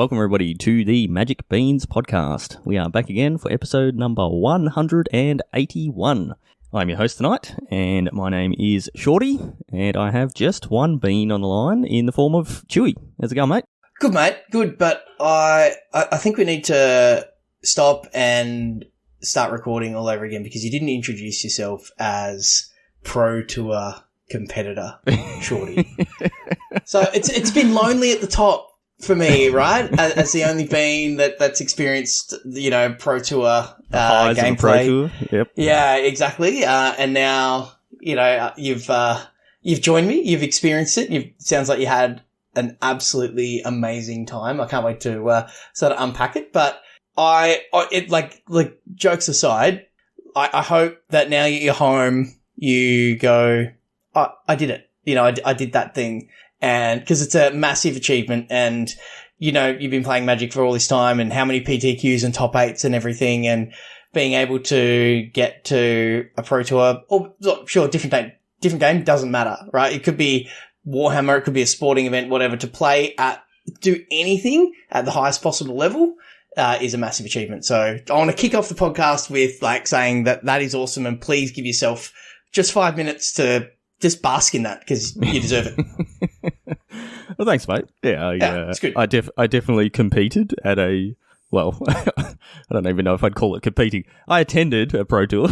welcome everybody to the Magic Beans podcast. We are back again for episode number 181. I'm your host tonight, and my name is Shorty, and I have just one bean on the line in the form of Chewy. How's it going, mate? Good, mate. Good, but I think we need to stop and start recording all over again because you didn't introduce yourself as Pro Tour competitor, Shorty. So it's been lonely at the top for me, right? As the only bean that's experienced, Pro Tour gameplay. Pro Tour. Yep. Yeah, exactly. And now, you've joined me. You've experienced it. Sounds like you had an absolutely amazing time. I can't wait to sort of unpack it. But jokes aside, I hope that now you're home, you go, oh, I did it. I did that thing. And because it's a massive achievement and, you've been playing Magic for all this time and how many PTQs and top 8s and everything and being able to get to a Pro Tour or sure, different game doesn't matter, right? It could be Warhammer, it could be a sporting event, whatever, to do anything at the highest possible level, is a massive achievement. So I want to kick off the podcast with saying that is awesome and please give yourself just 5 minutes to just bask in that because you deserve it. Well, thanks, mate. Yeah, it's good. I definitely competed at I don't even know if I'd call it competing. I attended a Pro Tour,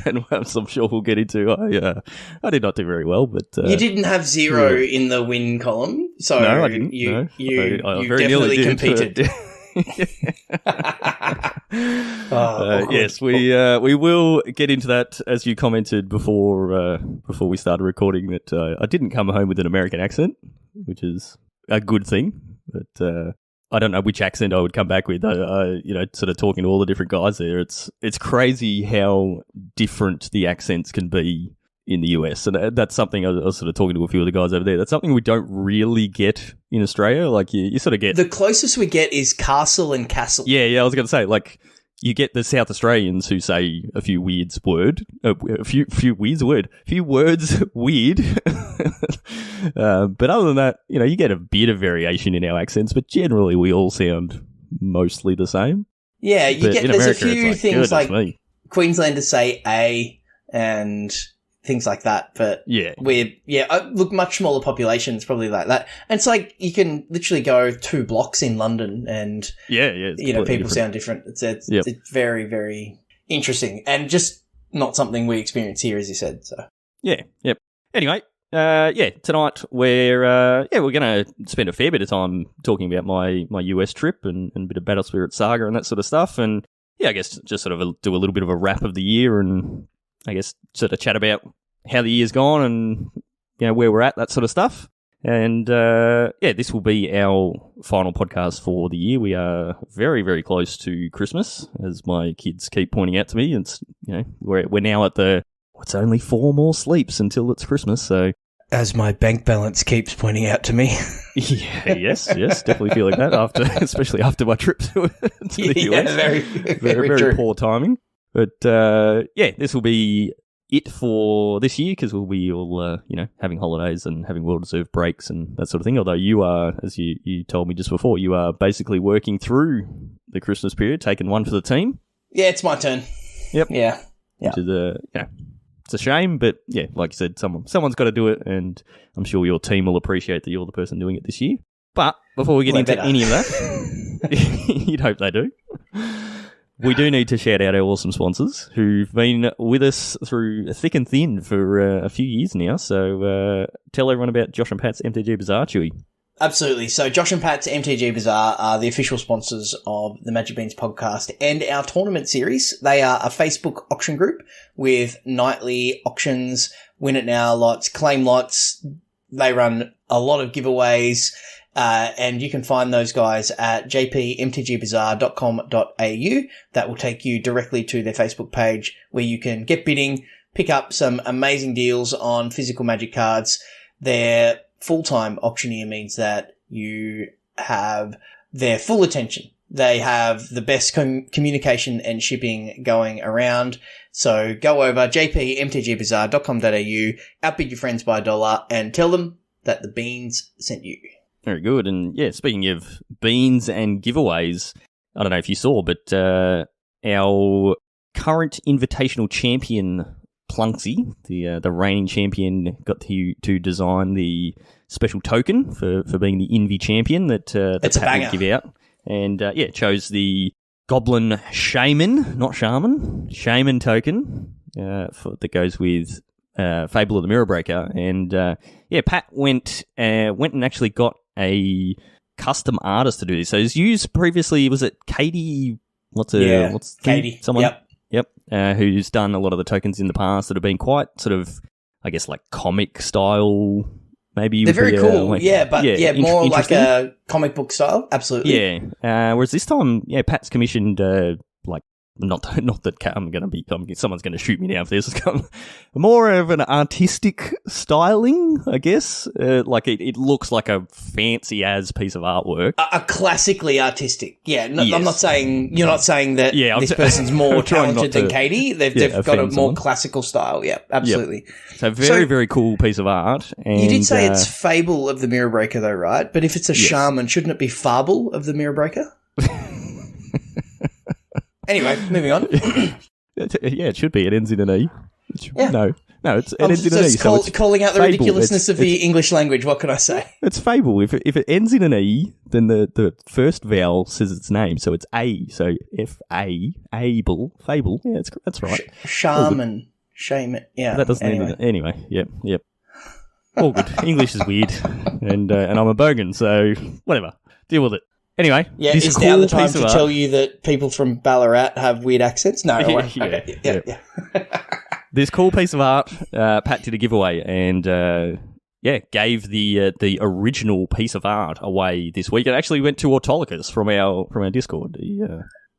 and as I'm sure we'll get into, I did not do very well. But you didn't have 0 in the win column, so no, I didn't. You very definitely competed. Yes, we will get into that as you commented before we started recording that I didn't come home with an American accent, which is a good thing. But I don't know which accent I would come back with. Sort of talking to all the different guys there, it's crazy how different the accents can be in the US, and that's something I was sort of talking to a few of the guys over there. That's something we don't really get in Australia. Like you sort of get the closest we get is castle and castle. Yeah. I was going to say you get the South Australians who say a few words weird. But other than that, you get a bit of variation in our accents, but generally we all sound mostly the same. Yeah, there's America, a few things like me. Queenslanders say A and things like that, but look, much smaller populations probably like that. And it's like you can literally go 2 blocks in London and people sound different. It's very, very interesting and just not something we experience here, as you said. So Anyway, tonight we're going to spend a fair bit of time talking about my US trip and a bit of Battle Spirit Saga and that sort of stuff. And I guess just sort of do a little bit of a wrap of the year and I guess sort of chat about how the year's gone and where we're at, that sort of stuff. And this will be our final podcast for the year. We are very, very close to Christmas, as my kids keep pointing out to me. It's we're now at it's only 4 more sleeps until it's Christmas. So as my bank balance keeps pointing out to me. Yes, definitely feel like that especially after my trip to the US. Very poor timing. But, this will be it for this year because we'll be all, having holidays and having well-deserved breaks and that sort of thing. Although you are, as you told me just before, you are basically working through the Christmas period, taking one for the team. Yeah, it's my turn. Yep. Yeah. Which is, it's a shame, but, like you said, someone's got to do it, and I'm sure your team will appreciate that you're the person doing it this year. But before we get into any of that, you'd hope they do. We do need to shout out our awesome sponsors who've been with us through thick and thin for a few years now. So tell everyone about Josh and Pat's MTG Bazaar, Chewy. Absolutely. So Josh and Pat's MTG Bazaar are the official sponsors of the Magic Beans podcast and our tournament series. They are a Facebook auction group with nightly auctions, win it now lots, claim lots. They run a lot of giveaways. And you can find those guys at jpmtgbazaar.com.au. That will take you directly to their Facebook page where you can get bidding, pick up some amazing deals on physical Magic cards. Their full-time auctioneer means that you have their full attention. They have the best communication and shipping going around. So go over jpmtgbazaar.com.au, outbid your friends by $1 and tell them that the beans sent you. Very good. And yeah, speaking of beans and giveaways, I don't know if you saw, but our current invitational champion, Plunksy, the reigning champion, got to design the special token for being the Invi champion that Pat would give out. And chose the Goblin Shaman, not Shaman, Shaman token that goes with Fable of the Mirror Breaker. And Pat went and actually got a custom artist to do this. So he's used previously, was it Katie? What's Katie? Someone? Yep. Who's done a lot of the tokens in the past that have been quite sort of, I guess, like comic style. Maybe they're very cool, more like a comic book style. Absolutely, yeah. Whereas this time, Pat's commissioned not that someone's going to shoot me now if this is more of an artistic styling, I guess. It looks like a fancy as piece of artwork, a classically artistic. Yeah, yes. I'm not saying you're not saying that this person's more talented than Katie. They've got a more classical style. Yeah, absolutely. Yep. So very cool piece of art. And, you did say it's Fable of the Mirror Breaker, though, right? But if it's a shaman, shouldn't it be Fable of the Mirror Breaker? Anyway, moving on. It should be. It ends in an E. No, it ends in an E. So it's calling out the Fable. Ridiculousness of the English language. What can I say? It's Fable. If it ends in an E, then the first vowel says its name. So it's A. So F-A, Able, Fable. Yeah, that's right. Shaman. Yeah. That doesn't end in anyway. Yep. All good. English is weird. And I'm a bogan, so whatever. Deal with it. Anyway, is now the time to tell you that people from Ballarat have weird accents? No, yeah. This cool piece of art, Pat did a giveaway and gave the original piece of art away this week. It actually went to Autolycus from our Discord.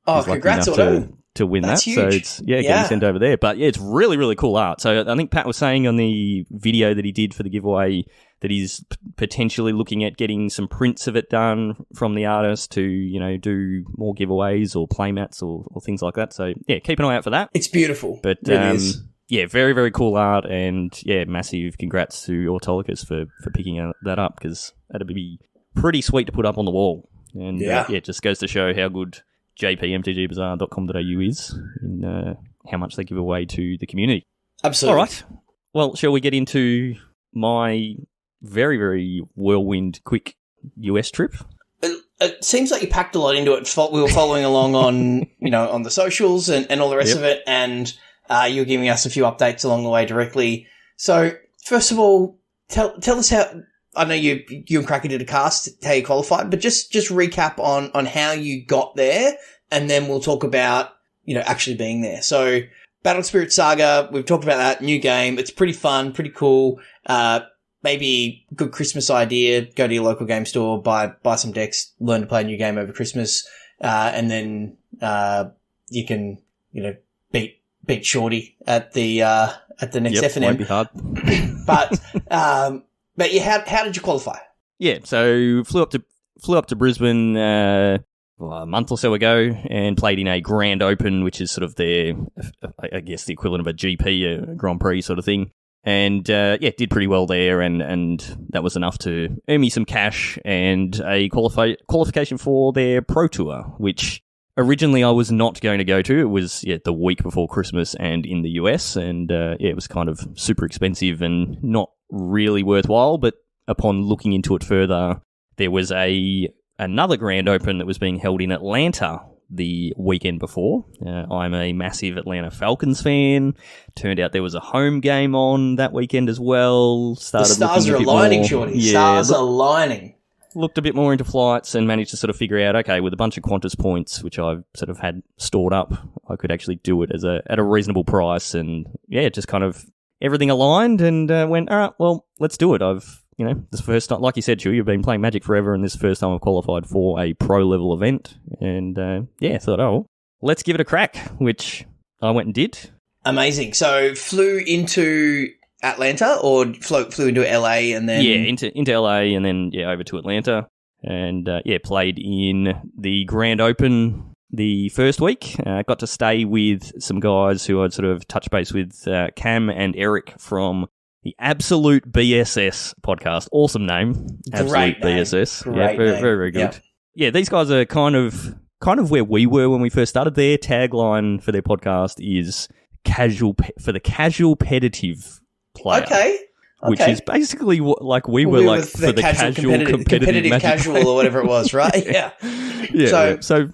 Congrats, Otto. To win That's that. Huge. So it's getting sent over there. But it's really, really cool art. So I think Pat was saying on the video that he did for the giveaway that he's potentially looking at getting some prints of it done from the artist to, do more giveaways or playmats or things like that. So keep an eye out for that. It's beautiful. But it really is. Very, very cool art, and massive congrats to Autolycus for picking that up, because that'd be pretty sweet to put up on the wall. And it just goes to show how good jpmtgbazaar.com.au is in how much they give away to the community. Absolutely. All right. Well, shall we get into my very, very whirlwind quick US trip? It seems like you packed a lot into it. We were following along on, on the socials and all the rest of it, and you were giving us a few updates along the way directly. So, first of all, tell us how. I know you and Cracker did a cast, how you qualified, but just recap on how you got there, and then we'll talk about, actually being there. So, Battle Spirit Saga, we've talked about that, new game. It's pretty fun, pretty cool. Maybe good Christmas idea. Go to your local game store, buy some decks, learn to play a new game over Christmas, and then you can, beat Shorty at the next FNM. Won't be hard. But how did you qualify? Yeah, so flew up to Brisbane a month or so ago and played in a Grand Open, which is sort of I guess the equivalent of a GP, a Grand Prix sort of thing. And did pretty well there, and that was enough to earn me some cash and a qualification for their Pro Tour, which originally I was not going to go to. It was the week before Christmas and in the US, and it was kind of super expensive and not really worthwhile. But upon looking into it further, there was another Grand Open that was being held in Atlanta the weekend before. I'm a massive Atlanta Falcons fan. Turned out there was a home game on that weekend as well. The stars are aligning, Shorty. Stars are aligning. Looked a bit more into flights and managed to sort of figure out, okay, with a bunch of Qantas points, which I've sort of had stored up, I could actually do it at a reasonable price. And just kind of everything aligned, and went, all right, well, let's do it. This first time, like you said, Chewy, you've been playing Magic forever, and this is the first time I've qualified for a pro-level event. And, thought, let's give it a crack, which I went and did. Amazing. So, flew into Atlanta, or flew into LA and then... Yeah, into LA and then, over to Atlanta. And, played in the Grand Open the first week. Got to stay with some guys who I'd sort of touched base with, Cam and Eric from The Absolute BSS podcast. Awesome name. Absolute BSS. Great very, name. very, very good. Yeah, these guys are kind of where we were when we first started. Their tagline for their podcast is for the casual competitive player. Okay. Which is basically what we were like for the casual competitive casual or whatever it was, right? Yeah. So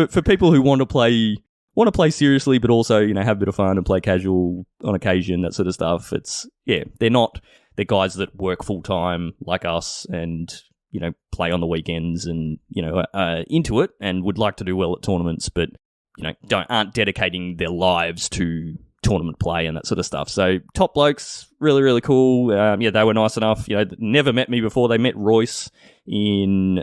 for people who want to play seriously, but also have a bit of fun and play casual on occasion, that sort of stuff. They're guys that work full time like us and play on the weekends and into it and would like to do well at tournaments, but aren't dedicating their lives to tournament play and that sort of stuff. So top blokes, really, really cool. They were nice enough. Never met me before. They met Royce in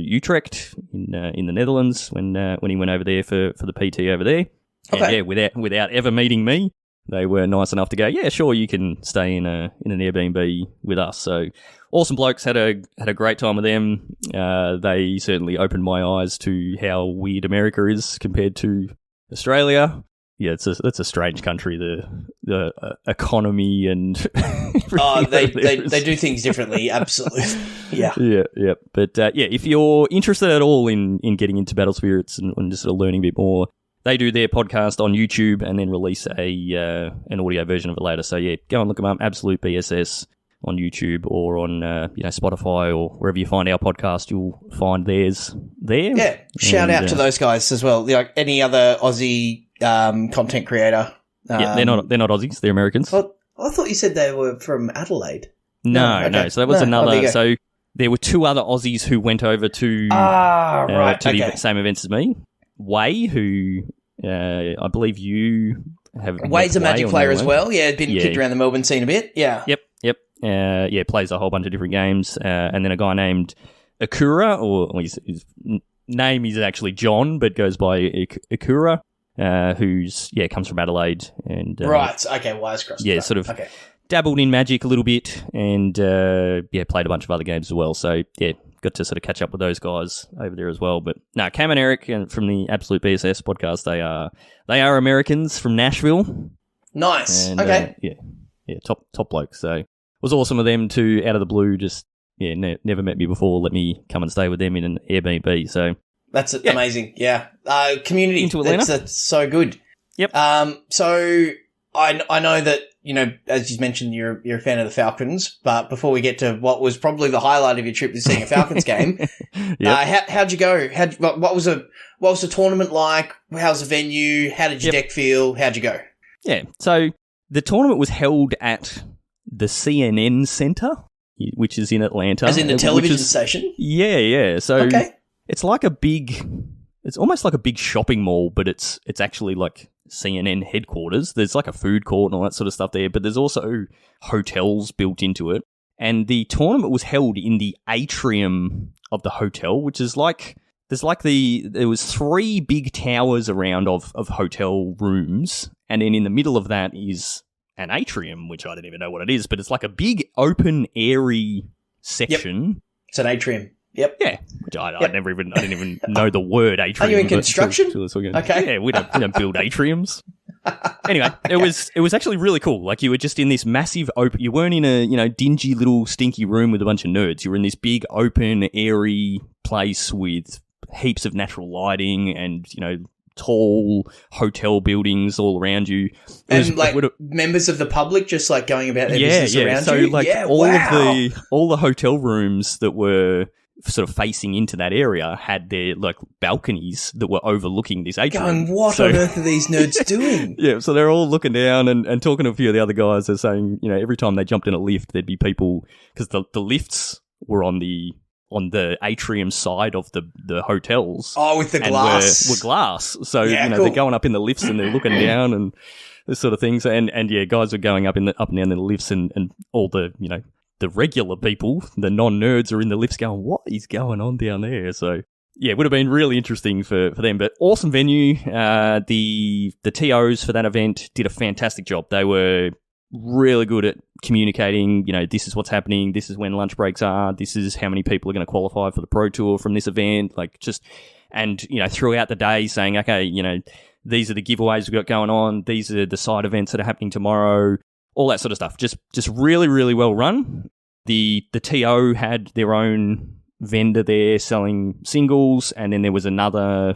Utrecht in the Netherlands when he went over there for the PT over there. Okay. And without ever meeting me, they were nice enough to go, yeah, sure, you can stay in an Airbnb with us. So awesome blokes, had a great time with them. They certainly opened my eyes to how weird America is compared to Australia. Yeah, it's a strange country. The economy and they do things differently. Absolutely, yeah. But if you're interested at all in getting into Battle Spirits and just sort of learning a bit more, they do their podcast on YouTube and then release an audio version of it later. So yeah, go and look them up. Absolute BSS on YouTube or on Spotify or wherever you find our podcast, you'll find theirs there. Yeah, shout out to those guys as well. Like any other Aussie content creator. They're not Aussies, they're Americans. Well, I thought you said they were from Adelaide. No. So that was another. So there were two other Aussies who went over to the same events as me. Way, who I believe you have. Way's a Magic player as well. Yeah, been kicked around the Melbourne scene a bit. Yeah. Yep. Plays a whole bunch of different games. And then a guy named Akura, or his name is actually John, but goes by Akura. Who's comes from Adelaide and right, okay, wires crossed. Yeah, sort of dabbled in Magic a little bit and played a bunch of other games as well. So yeah, got to sort of catch up with those guys over there as well. But no, Cam and Eric from the Absolute BSS podcast, they are Americans from Nashville. Nice. And, okay. Top blokes. So it was awesome of them to out of the blue just never met me before, let me come and stay with them in an Airbnb. So. That's amazing. Yeah. Community. Into Atlanta. That's so good. Yep. So I know that, as you mentioned, you're a fan of the Falcons, but before we get to what was probably the highlight of your trip is seeing a Falcons game, how'd you go? What was the tournament like? How's the venue? How did your deck feel? How'd you go? Yeah. So the tournament was held at the CNN Center, which is in Atlanta. As in the television station? Yeah. So okay. It's almost like a big shopping mall, but it's actually like CNN headquarters. There's like a food court and all that sort of stuff there, but there's also hotels built into it. And the tournament was held in the atrium of the hotel, which is like, there was 3 big towers around of hotel rooms. And then in the middle of that is an atrium, which I don't even know what it is, but it's like a big open, airy section. Yep. It's an atrium. Yep. Yeah. Which I didn't even know the word atrium. Are you in construction? Okay. Yeah, we don't build atriums. Anyway, it was actually really cool. Like you were just in this massive open. You weren't in a dingy little stinky room with a bunch of nerds. You were in this big open, airy place with heaps of natural lighting and tall hotel buildings all around you. And members of the public just like going about their business around so, you. Like all the hotel rooms that were sort of facing into that area had their like balconies that were overlooking this atrium. Going, what on earth are these nerds doing? Yeah, so they're all looking down and talking to a few of the other guys. They're saying, every time they jumped in a lift, there'd be people because the lifts were on the atrium side of the hotels. Oh, with the glass. Were glass. So, cool. They're going up in the lifts and they're looking down and this sort of things. And guys were going up and down in the lifts and all the, the regular people, the non-nerds are in the lifts going, what is going on down there? So, yeah, it would have been really interesting for them. But awesome venue. The TOs for that event did a fantastic job. They were really good at communicating, this is what's happening, this is when lunch breaks are, this is how many people are going to qualify for the Pro Tour from this event, throughout the day saying, okay, these are the giveaways we've got going on, these are the side events that are happening tomorrow, all that sort of stuff. Just really, really well run. The TO had their own vendor there selling singles, and then there was another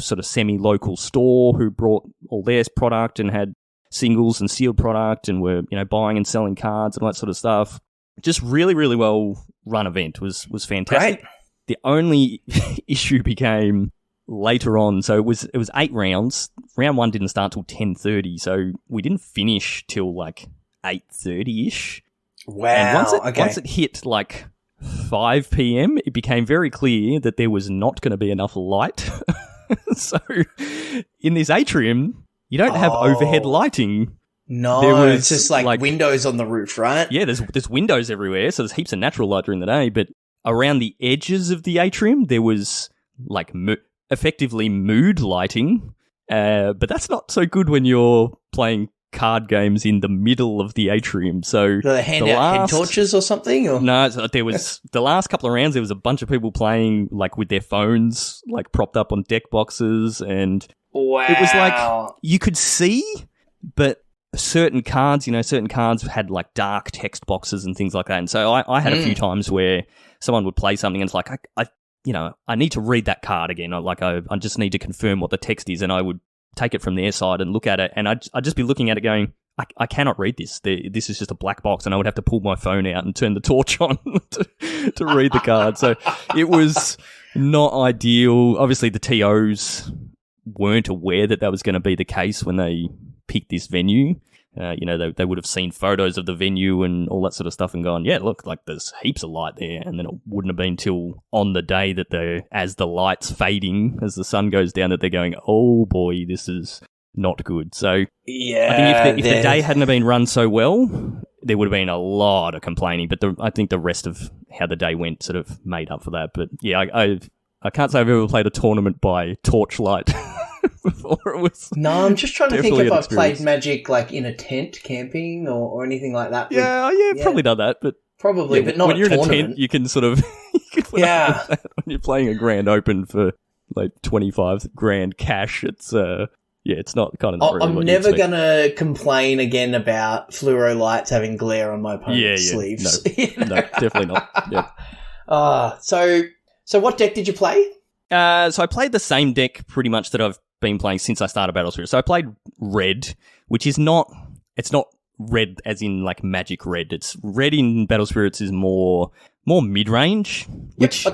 sort of semi-local store who brought all their product and had singles and sealed product and were, buying and selling cards and all that sort of stuff. Just really, really well run event. Was fantastic. Great. The only issue became later on. So it was 8 rounds. Round 1 didn't start till 10:30, so we didn't finish till like 8:30ish. Wow. And once it hit like 5 p.m, it became very clear that there was not going to be enough light. So in this atrium, you don't have overhead lighting. No, it's just like windows on the roof, right? Yeah, there's windows everywhere, so there's heaps of natural light during the day, but around the edges of the atrium, there was like effectively mood lighting, but that's not so good when you're playing card games in the middle of the atrium. So do they hand out head torches or something? Or? No, there was the last couple of rounds. There was a bunch of people playing like with their phones, like propped up on deck boxes, and wow, it was like you could see, but certain cards had like dark text boxes and things like that. And so I had a few times where someone would play something and it's like I need to read that card again. I just need to confirm what the text is, and I would take it from their side and look at it, and I'd just be looking at it going, I cannot read this. This is just a black box, and I would have to pull my phone out and turn the torch on to read the card. So it was not ideal. Obviously, the TOs weren't aware that was going to be the case when they picked this venue. They would have seen photos of the venue and all that sort of stuff and gone, yeah, look, like there's heaps of light there. And then it wouldn't have been till on the day that as the light's fading, as the sun goes down, that they're going, oh boy, this is not good. So yeah, I think if the day hadn't have been run so well, there would have been a lot of complaining. But I think the rest of how the day went sort of made up for that. But yeah, I can't say I've ever played a tournament by torchlight. Before it was I'm just trying to think if I've played Magic like in a tent camping or anything like that. Probably done that, but probably, but not when you're tournament. in a tent, you can sort of put up with that. When you're playing a grand open for like 25 grand cash, it's it's not kind of. I'm never gonna complain again about fluoro lights having glare on my opponent's sleeves. No, definitely not. Yeah. So what deck did you play? So I played the same deck pretty much that I've been playing since I started Battle Spirit. So I played red, which is not red as in like Magic red. It's red in Battle Spirits is more mid-range, which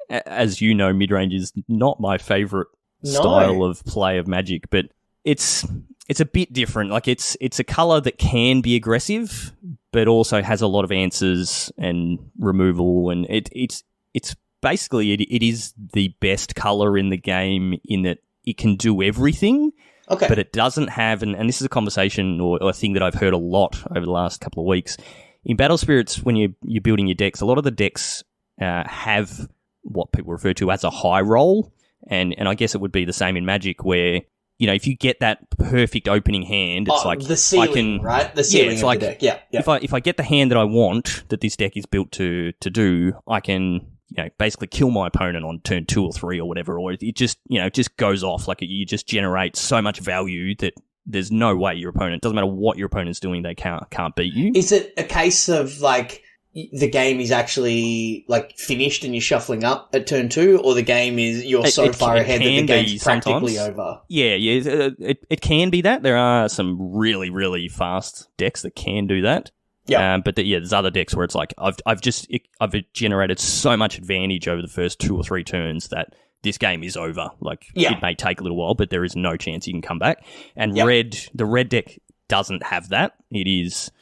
as you know, mid-range is not my favorite style of play of Magic, but it's a bit different. Like it's a color that can be aggressive, but also has a lot of answers and removal, and it's basically it is the best color in the game in that it can do everything. Okay. But it doesn't have, and this is a conversation or a thing that I've heard a lot over the last couple of weeks. In Battle Spirits, when you're building your decks, a lot of the decks have what people refer to as a high roll, and I guess it would be the same in Magic, where if you get that perfect opening hand, it's like the ceiling, right? The ceiling of the deck. Yeah. If I get the hand that I want, that this deck is built to do, I can basically kill my opponent on turn 2 or 3 or whatever, or it just just goes off. Like you just generate so much value that there's no way your opponent, doesn't matter what your opponent's doing, they can't beat you. Is it a case of like the game is actually like finished and you're shuffling up at turn 2, or the game is you're so far ahead that the game's practically over? Yeah, it can be that. There are some really, really fast decks that can do that. Yeah, but there's other decks where it's like I've generated so much advantage over the first 2 or 3 turns that this game is over. Like it may take a little while, but there is no chance you can come back. And the red deck doesn't have that. It is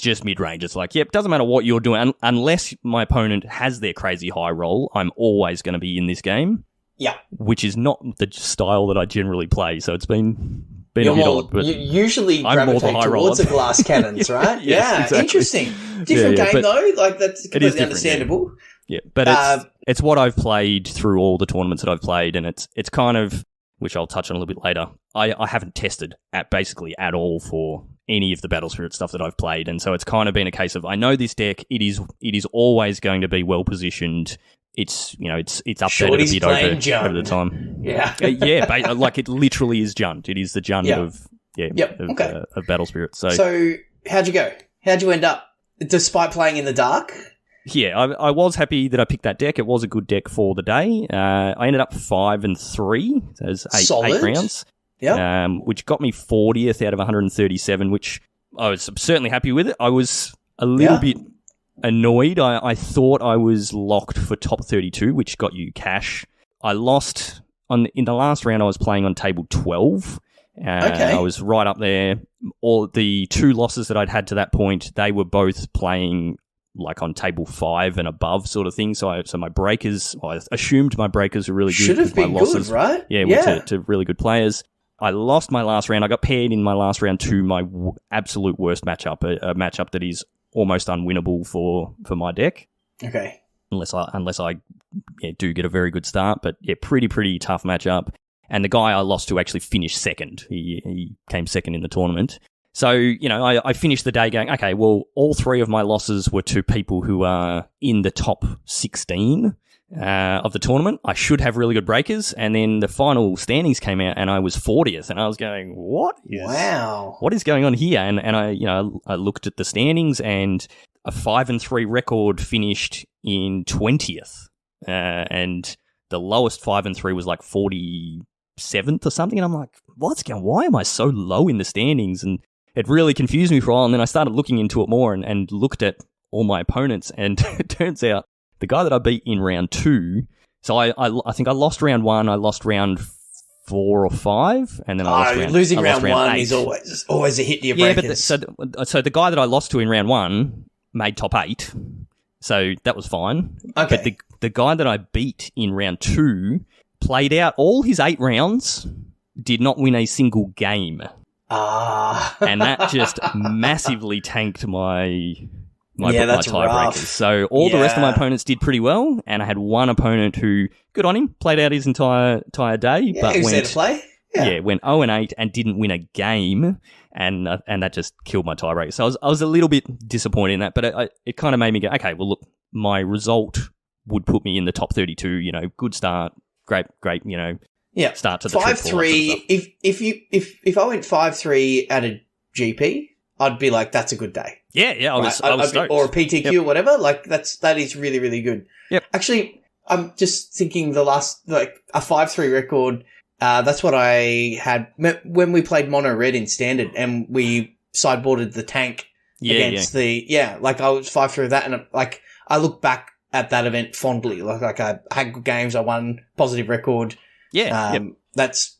just mid range. It's like doesn't matter what you're doing unless my opponent has their crazy high roll. I'm always going to be in this game. Yeah, which is not the style that I generally play. So it's been a bit odd, but you usually gravitate towards the glass cannons, right? Exactly. Interesting. Different game though, like that's completely understandable. Yeah, but it's what I've played through all the tournaments that I've played, and it's kind of, which I'll touch on a little bit later. I haven't tested at all for any of the Battle Spirit stuff that I've played, and so it's kind of been a case of I know this deck. It is always going to be well positioned. It's it's updated a bit over the time. Like it literally is Jund. It is the Jund of Battle Spirit. So how'd you go? How'd you end up? Despite playing in the dark? Yeah, I was happy that I picked that deck. It was a good deck for the day. I ended up 5-3. So it was eight rounds. Yeah. Which got me 40th out of 137, which I was certainly happy with it. I was a little bit annoyed. I thought I was locked for top 32, which got you cash. I lost in the last round. I was playing on table 12. I was right up there. All the 2 losses that I'd had to that point, they were both playing like on table 5 and above sort of thing. So my breakers, I assumed my breakers were really good. Should have been my losses, good, right? Yeah, went to really good players. I lost my last round. I got paired in my last round to my absolute worst matchup, a matchup that is almost unwinnable for my deck. Okay. Unless I do get a very good start. But yeah, pretty tough matchup. And the guy I lost to actually finished second. He came second in the tournament. So, I finished the day going, okay, well, all 3 of my losses were to people who are in the top 16 of the tournament. I should have really good breakers. And then the final standings came out and I was 40th. And I was going, what is going on here? And I looked at the standings and a 5-3 record finished in 20th. And the lowest 5-3 was like 47th or something. And I'm like, why am I so low in the standings? And it really confused me for a while, and then I started looking into it more and looked at all my opponents, and it turns out the guy that I beat in round 2, so I think I lost round 1, I lost round 4 or 5, and then I lost losing round 1 8. is always a hit to your breakers. But so the guy that I lost to in round 1 made top 8, so that was fine. Okay. But the guy that I beat in round 2 played out all his 8 rounds, did not win a single game. And that just massively tanked my tiebreakers. So all the rest of my opponents did pretty well, and I had one opponent who, good on him, played out his entire day, but went 0-8 and didn't win a game, and that just killed my tiebreaker. So I was a little bit disappointed in that, but it kind of made me go, okay, well look, my result would put me in the top 32. Good start, great. Start to the 5-3. If I went 5-3 at a GP, I'd be like, that's a good day. Yeah. I was stoked. Or a PTQ or whatever. Like that is really, really good. Yep. Actually, I'm just thinking the last, like a 5-3 record. That's what I had when we played mono red in standard and we sideboarded the tank against like I was 5-3 of that. And I look back at that event fondly. Like I had good games. I won positive record. That's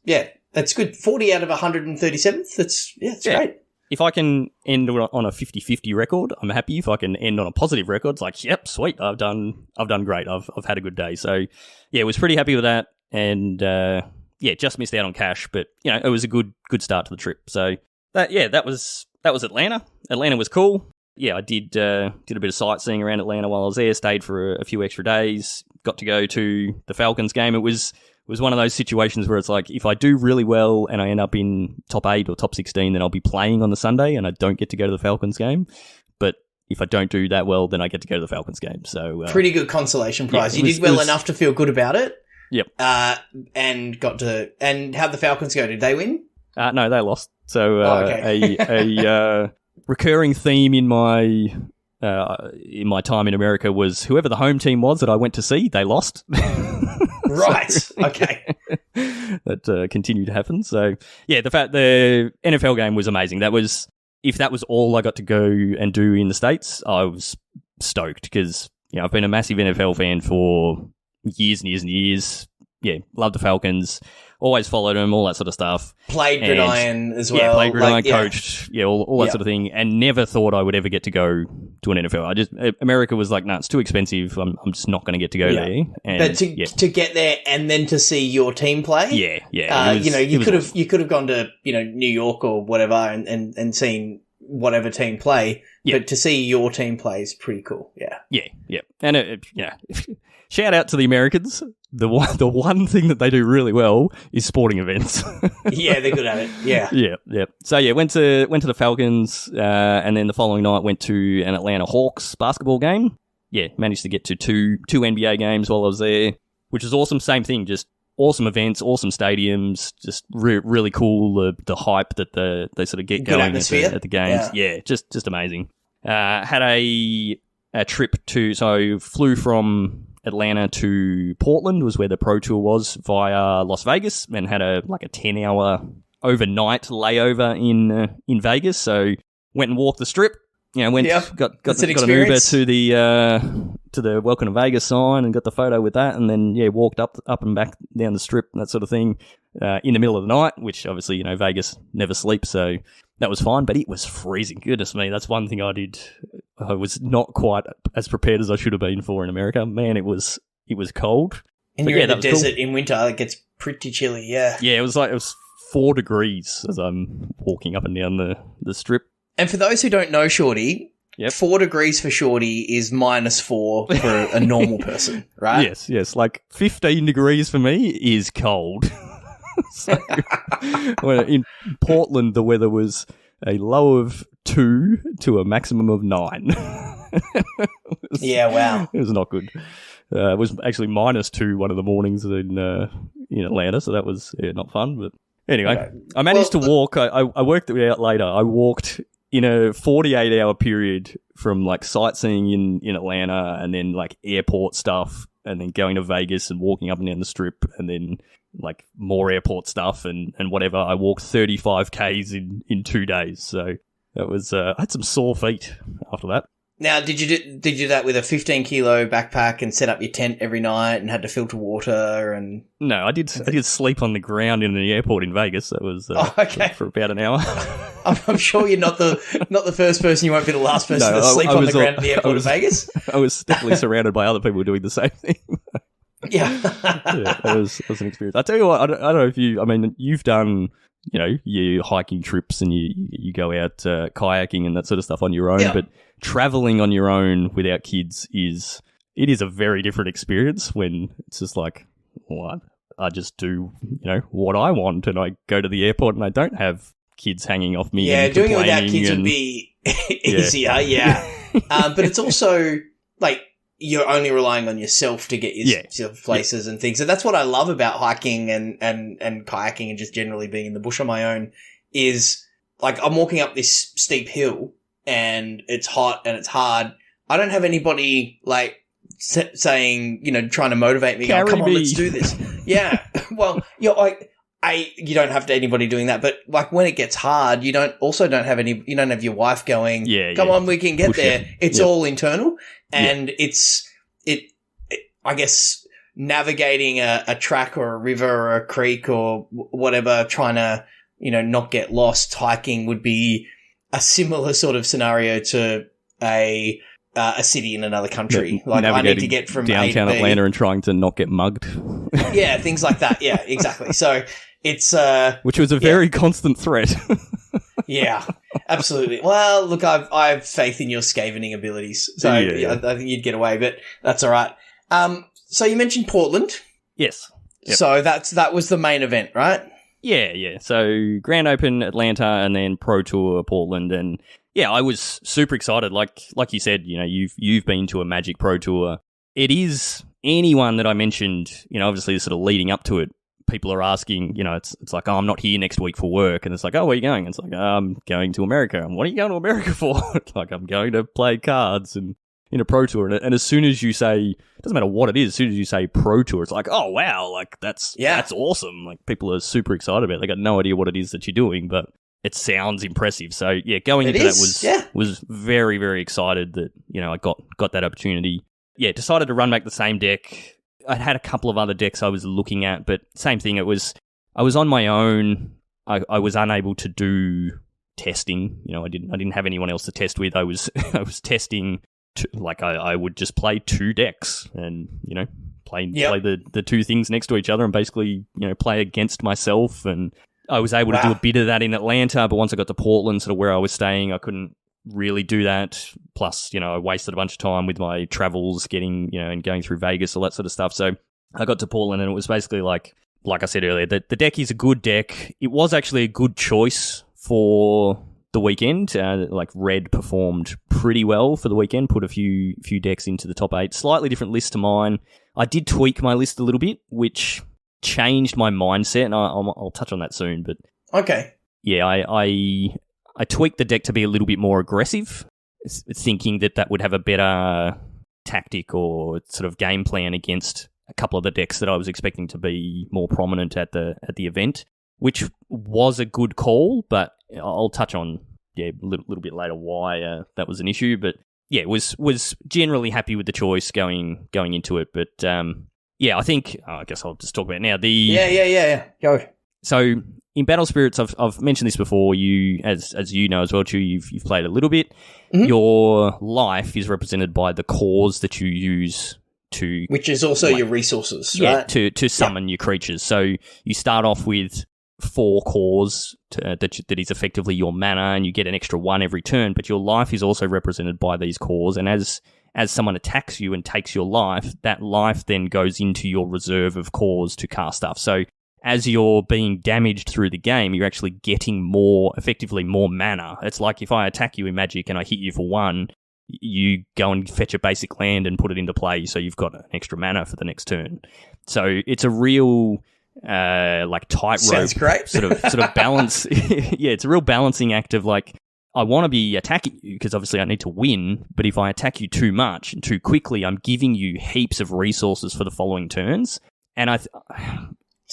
good. 40 out of 137th. That's great. If I can end on a 50-50 record, I'm happy. If I can end on a positive record, it's like, yep, sweet. I've done great. I've had a good day. So yeah, was pretty happy with that. And just missed out on cash, but it was a good start to the trip. So that was Atlanta. Atlanta was cool. Yeah, I did a bit of sightseeing around Atlanta while I was there. Stayed for a few extra days. Got to go to the Falcons game. It was one of those situations where it's like, if I do really well and I end up in top 8 or top 16, then I'll be playing on the Sunday and I don't get to go to the Falcons game. But if I don't do that well, then I get to go to the Falcons game. So pretty good consolation prize. You did well enough to feel good about it. Yep. And how'd the Falcons go? Did they win? No, they lost. So a recurring theme in my time in America was whoever the home team was that I went to see, they lost. Right. Okay. That continued to happen. So yeah, the NFL game was amazing. If that was all I got to go and do in the States, I was stoked because I've been a massive NFL fan for years and years and years. Yeah, love the Falcons. Always followed them, all that sort of stuff. Played gridiron as well. Yeah, played gridiron, coached, all that sort of thing, and never thought I would ever get to go to an NFL. America was like, no, it's too expensive. I'm just not going to get to go there. And, but to get there and then to see your team play, you could have gone to New York or whatever and seen whatever team play. Yeah. But to see your team play is pretty cool. Yeah, and shout out to the Americans. The one thing that they do really well is sporting events. Yeah, they're good at it. Yeah. Yeah. So went to the Falcons, and then the following night went to an Atlanta Hawks basketball game. Yeah, managed to get to two NBA games while I was there, which was awesome. Same thing, just awesome events, awesome stadiums, just really cool. The hype that they sort of get Good going atmosphere. at the games. Yeah, just amazing. Had a trip so I flew from Atlanta to Portland, was where the Pro Tour was, via Las Vegas, and had a 10-hour overnight layover in Vegas. So went and walked the strip. Got an Uber to the Welcome to Vegas sign and got the photo with that, and then walked up and back down the strip and that sort of thing in the middle of the night, which obviously Vegas never sleeps, so that was fine. But it was freezing. Goodness me, that's one thing I did. I was not quite as prepared as I should have been for in America. Man, it was cold. And you're in the desert in winter; it gets pretty chilly. Yeah. Yeah, it was 4 degrees as I'm walking up and down the strip. And for those who don't know Shorty, Yep. 4 degrees for Shorty is -4 for a normal person, right? Yes. Like 15 degrees for me is cold. So, well, in Portland, the weather was a low of 2 to a maximum of 9. Yeah, wow. It was not good. It was actually -2 one of the mornings in Atlanta, so that was not fun. But anyway, okay. I managed to walk. I worked it out later. I walked in a 48-hour period from sightseeing in Atlanta, and then airport stuff, and then going to Vegas and walking up and down the strip, and then more airport stuff and whatever. I walked 35 Ks in 2 days. So that was I had some sore feet after that. Now, did you do that with a 15-kilo backpack and set up your tent every night and had to filter water and? No, I did sleep on the ground in the airport in Vegas. That was okay. for about an hour. I'm sure you're not the first person. You won't be the last person to sleep on the ground in the airport of Vegas. I was definitely surrounded by other people doing the same thing. Yeah. Yeah, that was an experience. I tell you what, I don't know if you've done, your hiking trips and you go out kayaking and that sort of stuff on your own, but traveling on your own without kids is a very different experience when it's just I just do, what I want, and I go to the airport and I don't have kids hanging off me. Yeah, doing it without kids would be easier, yeah. But it's also you're only relying on yourself to get yourself places and things. So that's what I love about hiking and kayaking and just generally being in the bush on my own is I'm walking up this steep hill and it's hot and it's hard. I don't have anybody saying, trying to motivate me. Come on, let's do this. Yeah. Well, you don't have anybody doing that, but when it gets hard, you don't have your wife going, come on, we can get there. It's all internal. And I guess navigating a track or a river or a creek or whatever, trying to, not get lost, hiking would be a similar sort of scenario to a city in another country. I need to get from downtown Atlanta and trying to not get mugged. Yeah, things like that. Yeah, exactly. So it's which was a very constant threat. Yeah, absolutely. Well, look, I have faith in your scavening abilities, so I think you'd get away, but that's all right. So you mentioned Portland. Yes. Yep. So that was the main event, right? Yeah. So Grand Open Atlanta and then Pro Tour Portland, and I was super excited. Like you said, you've been to a Magic Pro Tour. It is anyone that I mentioned, obviously sort of leading up to it. People are asking, it's oh, I'm not here next week for work. And it's oh, where are you going? And it's I'm going to America. And what are you going to America for? I'm going to play cards and in a Pro Tour. And as soon as you say, it doesn't matter what it is, as soon as you say Pro Tour, it's oh, wow, that's awesome. People are super excited about it. They got no idea what it is that you're doing, but it sounds impressive. So, going into that was very, very excited that, I got that opportunity. Yeah, decided to run back the same deck. I had a couple of other decks I was looking at, but same thing. I was on my own. I was unable to do testing. I didn't have anyone else to test with. I was testing. I would just play 2 decks and play the 2 things next to each other and basically play against myself. And I was able to do a bit of that in Atlanta, but once I got to Portland, sort of where I was staying, I couldn't really do that. Plus, I wasted a bunch of time with my travels getting, and going through Vegas, all that sort of stuff. So I got to Portland and it was basically like I said earlier, the deck is a good deck. It was actually a good choice for the weekend. Red performed pretty well for the weekend, put a few decks into the top 8. Slightly different list to mine. I did tweak my list a little bit, which changed my mindset, and I'll touch on that soon. But Okay. yeah, I tweaked the deck to be a little bit more aggressive, thinking that would have a better tactic or sort of game plan against a couple of the decks that I was expecting to be more prominent at the event, which was a good call, but I'll touch on a little bit later why that was an issue. But yeah, was generally happy with the choice going into it. But I think I guess I'll just talk about it now. Yeah. Go. So in Battle Spirits, I've mentioned this before. You, as you know as well, Chewy, you've played a little bit. Mm-hmm. Your life is represented by the cores that you use to, which is also your resources, right? To summon your creatures. So you start off with 4 cores that is effectively your mana, and you get an extra 1 every turn. But your life is also represented by these cores, and as someone attacks you and takes your life, that life then goes into your reserve of cores to cast stuff. So as you're being damaged through the game, you're actually getting effectively more mana. It's like if I attack you in Magic and I hit you for 1, you go and fetch a basic land and put it into play, so you've got an extra mana for the next turn. So it's a real tightrope sort of balance. Yeah, it's a real balancing act of like, I want to be attacking you because obviously I need to win, but if I attack you too much and too quickly, I'm giving you heaps of resources for the following turns. And it's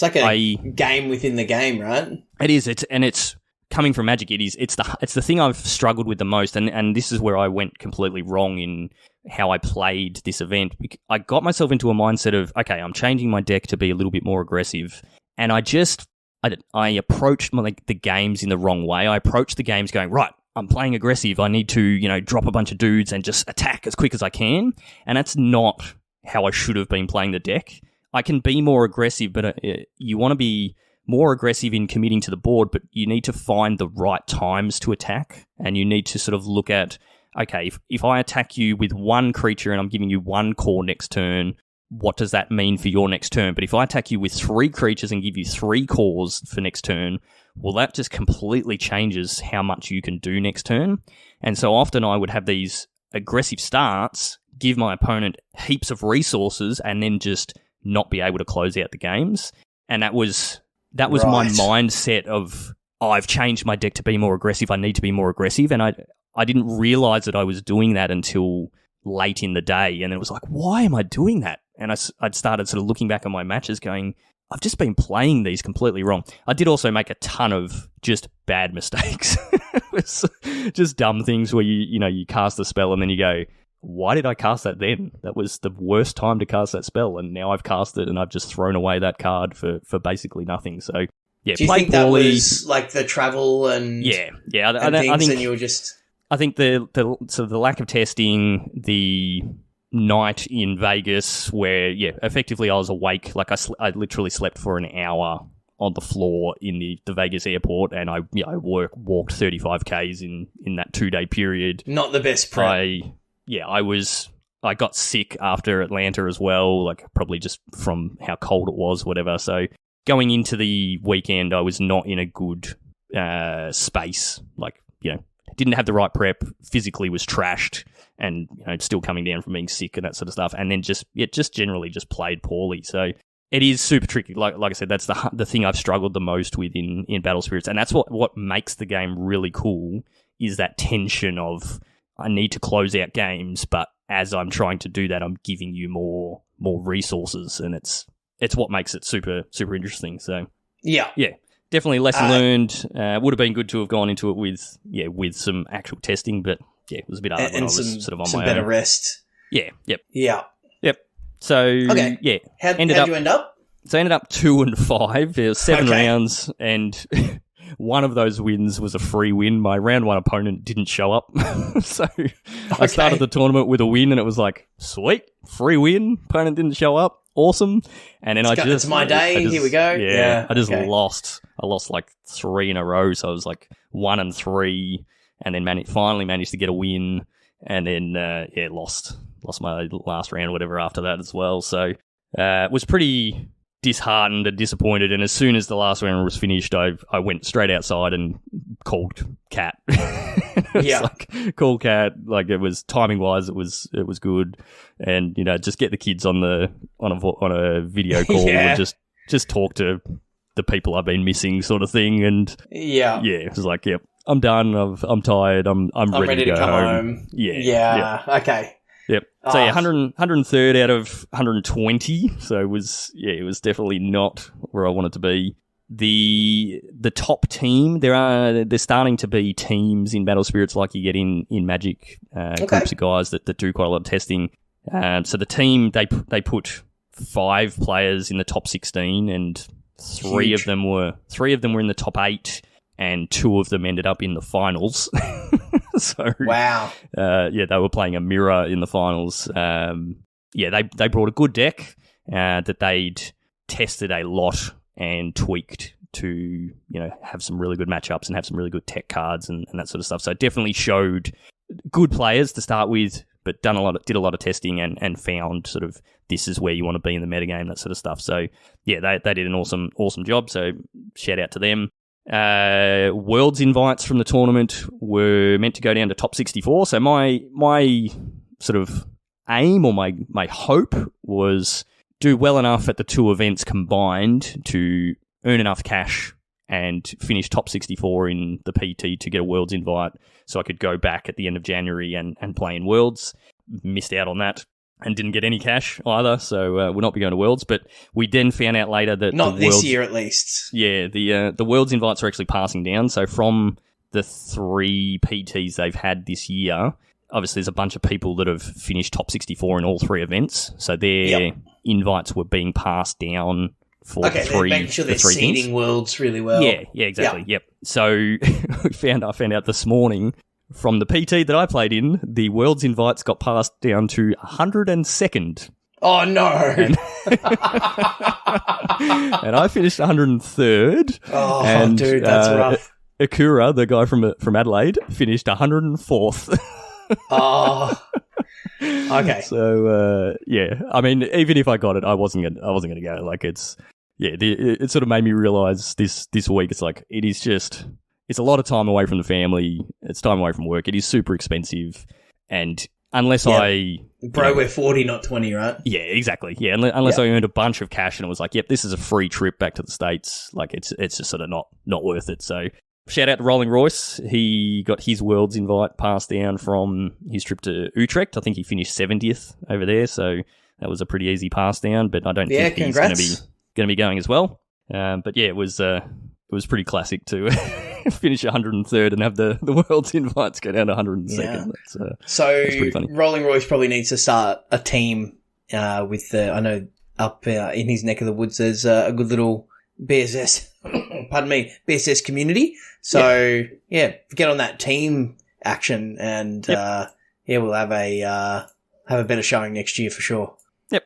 like a game within the game, right? It is. It's coming from Magic. It's the thing I've struggled with the most, and this is where I went completely wrong in how I played this event. I got myself into a mindset of, okay, I'm changing my deck to be a little bit more aggressive, and I approached the games in the wrong way. I approached the games going, right, I'm playing aggressive. I need to, drop a bunch of dudes and just attack as quick as I can, and that's not how I should have been playing the deck. I can be more aggressive, but you want to be more aggressive in committing to the board, but you need to find the right times to attack, and you need to sort of look at, okay, if I attack you with 1 creature and I'm giving you 1 core next turn, what does that mean for your next turn? But if I attack you with 3 creatures and give you 3 cores for next turn, well, that just completely changes how much you can do next turn. And so often I would have these aggressive starts, give my opponent heaps of resources, and then just not be able to close out the games. And that was right. My mindset of, I've changed my deck to be more aggressive. I need to be more aggressive. And I didn't realize that I was doing that until late in the day. And it was like, why am I doing that? And I'd started sort of looking back on my matches going, I've just been playing these completely wrong. I did also make a ton of just bad mistakes. It was just dumb things where you cast the spell and then you go, why did I cast that then? That was the worst time to cast that spell, and now I've cast it and I've just thrown away that card for basically nothing. So, yeah, do you think that was like the travel and I think, and you were just... I think the lack of testing, the night in Vegas where, effectively I was awake. Like I literally slept for an hour on the floor in the Vegas airport, and I walked 35 Ks in that 2-day period. Not the best prep. I got sick after Atlanta as well, like probably just from how cold it was, whatever. So going into the weekend, I was not in a good space. Like, didn't have the right prep, physically was trashed, and still coming down from being sick and that sort of stuff. And then just generally just played poorly. So it is super tricky. Like I said, that's the thing I've struggled the most with in Battle Spirits, and that's what makes the game really cool, is that tension of, I need to close out games, but as I'm trying to do that, I'm giving you more resources, and it's what makes it super, super interesting. So yeah, definitely lesson learned. Would have been good to have gone into it with some actual testing, but it was a bit hard when I was sort of on my own. Some better rest. Yeah. Yep. Yeah. Yep. So okay. How'd you end up? So I ended up 2-5. There was 7 rounds, and one of those wins was a free win. My round 1 opponent didn't show up. So I started the tournament with a win, and it was like, sweet, free win. Opponent didn't show up. Awesome. And then it's my day. Here we go. Yeah. I just lost. I lost like 3 in a row. So I was like 1-3, and then finally managed to get a win, and then lost my last round or whatever after that as well. So it was pretty disheartened and disappointed, and as soon as the last round was finished, I went straight outside and called Cat. Call Cat. Like, it was timing wise, it was good, and just get the kids on a video call and just just talk to the people I've been missing, sort of thing. And it was like, yep, I'm done. I'm tired. I'm ready to go come home. Yeah. Okay. Yep. So 103rd out of 120. So it was definitely not where I wanted to be. The top team, they're starting to be teams in Battle Spirits like you get in Magic, groups of guys that do quite a lot of testing. So the team, they put 5 players in the top 16, and three of them were in the top 8, and 2 of them ended up in the finals. So wow. They were playing a mirror in the finals. They brought a good deck that they'd tested a lot and tweaked to, have some really good matchups and have some really good tech cards and that sort of stuff. So it definitely showed good players to start with, but did a lot of testing and found sort of this is where you want to be in the metagame, that sort of stuff. So they did an awesome job. So shout out to them. Worlds invites from the tournament were meant to go down to top 64. So my sort of aim or my hope was do well enough at the 2 events combined to earn enough cash and finish top 64 in the PT to get a Worlds invite so I could go back at the end of January and play in Worlds. Missed out on that and didn't get any cash either, so we'll not be going to Worlds. But we then found out later that not this year at least. Yeah, the Worlds invites are actually passing down. So from the 3 PTs they've had this year, obviously there's a bunch of people that have finished top 64 in all 3 events, so their invites were being passed down for the 3 making sure they're seeding things. Worlds really well. Yeah, exactly. Yep. So I found out this morning from the PT that I played in, the Worlds invites got passed down to 102nd. Oh no! And I finished 103rd. Oh, dude, that's rough. Akura, the guy from Adelaide, finished 104th. Oh. Okay. So I mean, even if I got it, I wasn't gonna go. Like it sort of made me realize this week. It's like it's a lot of time away from the family. It's time away from work. It is super expensive, and unless we're 40, not 20, right? Yeah, exactly. Yeah, unless I earned a bunch of cash and it was like, yep, this is a free trip back to the States. Like it's just sort of not worth it. So shout out to Rolling Royce. He got his Worlds invite passed down from his trip to Utrecht. I think he finished 70th over there, so that was a pretty easy pass down. But I don't think he's going to be going as well. But yeah, it was pretty classic to finish 103rd and have the Worlds invites go down to 102nd. Yeah. That's pretty funny. Rolling Royce probably needs to start a team with I know up in his neck of the woods there's a good little BSS BSS community. So get on that team action and we'll have a better showing next year for sure. Yep.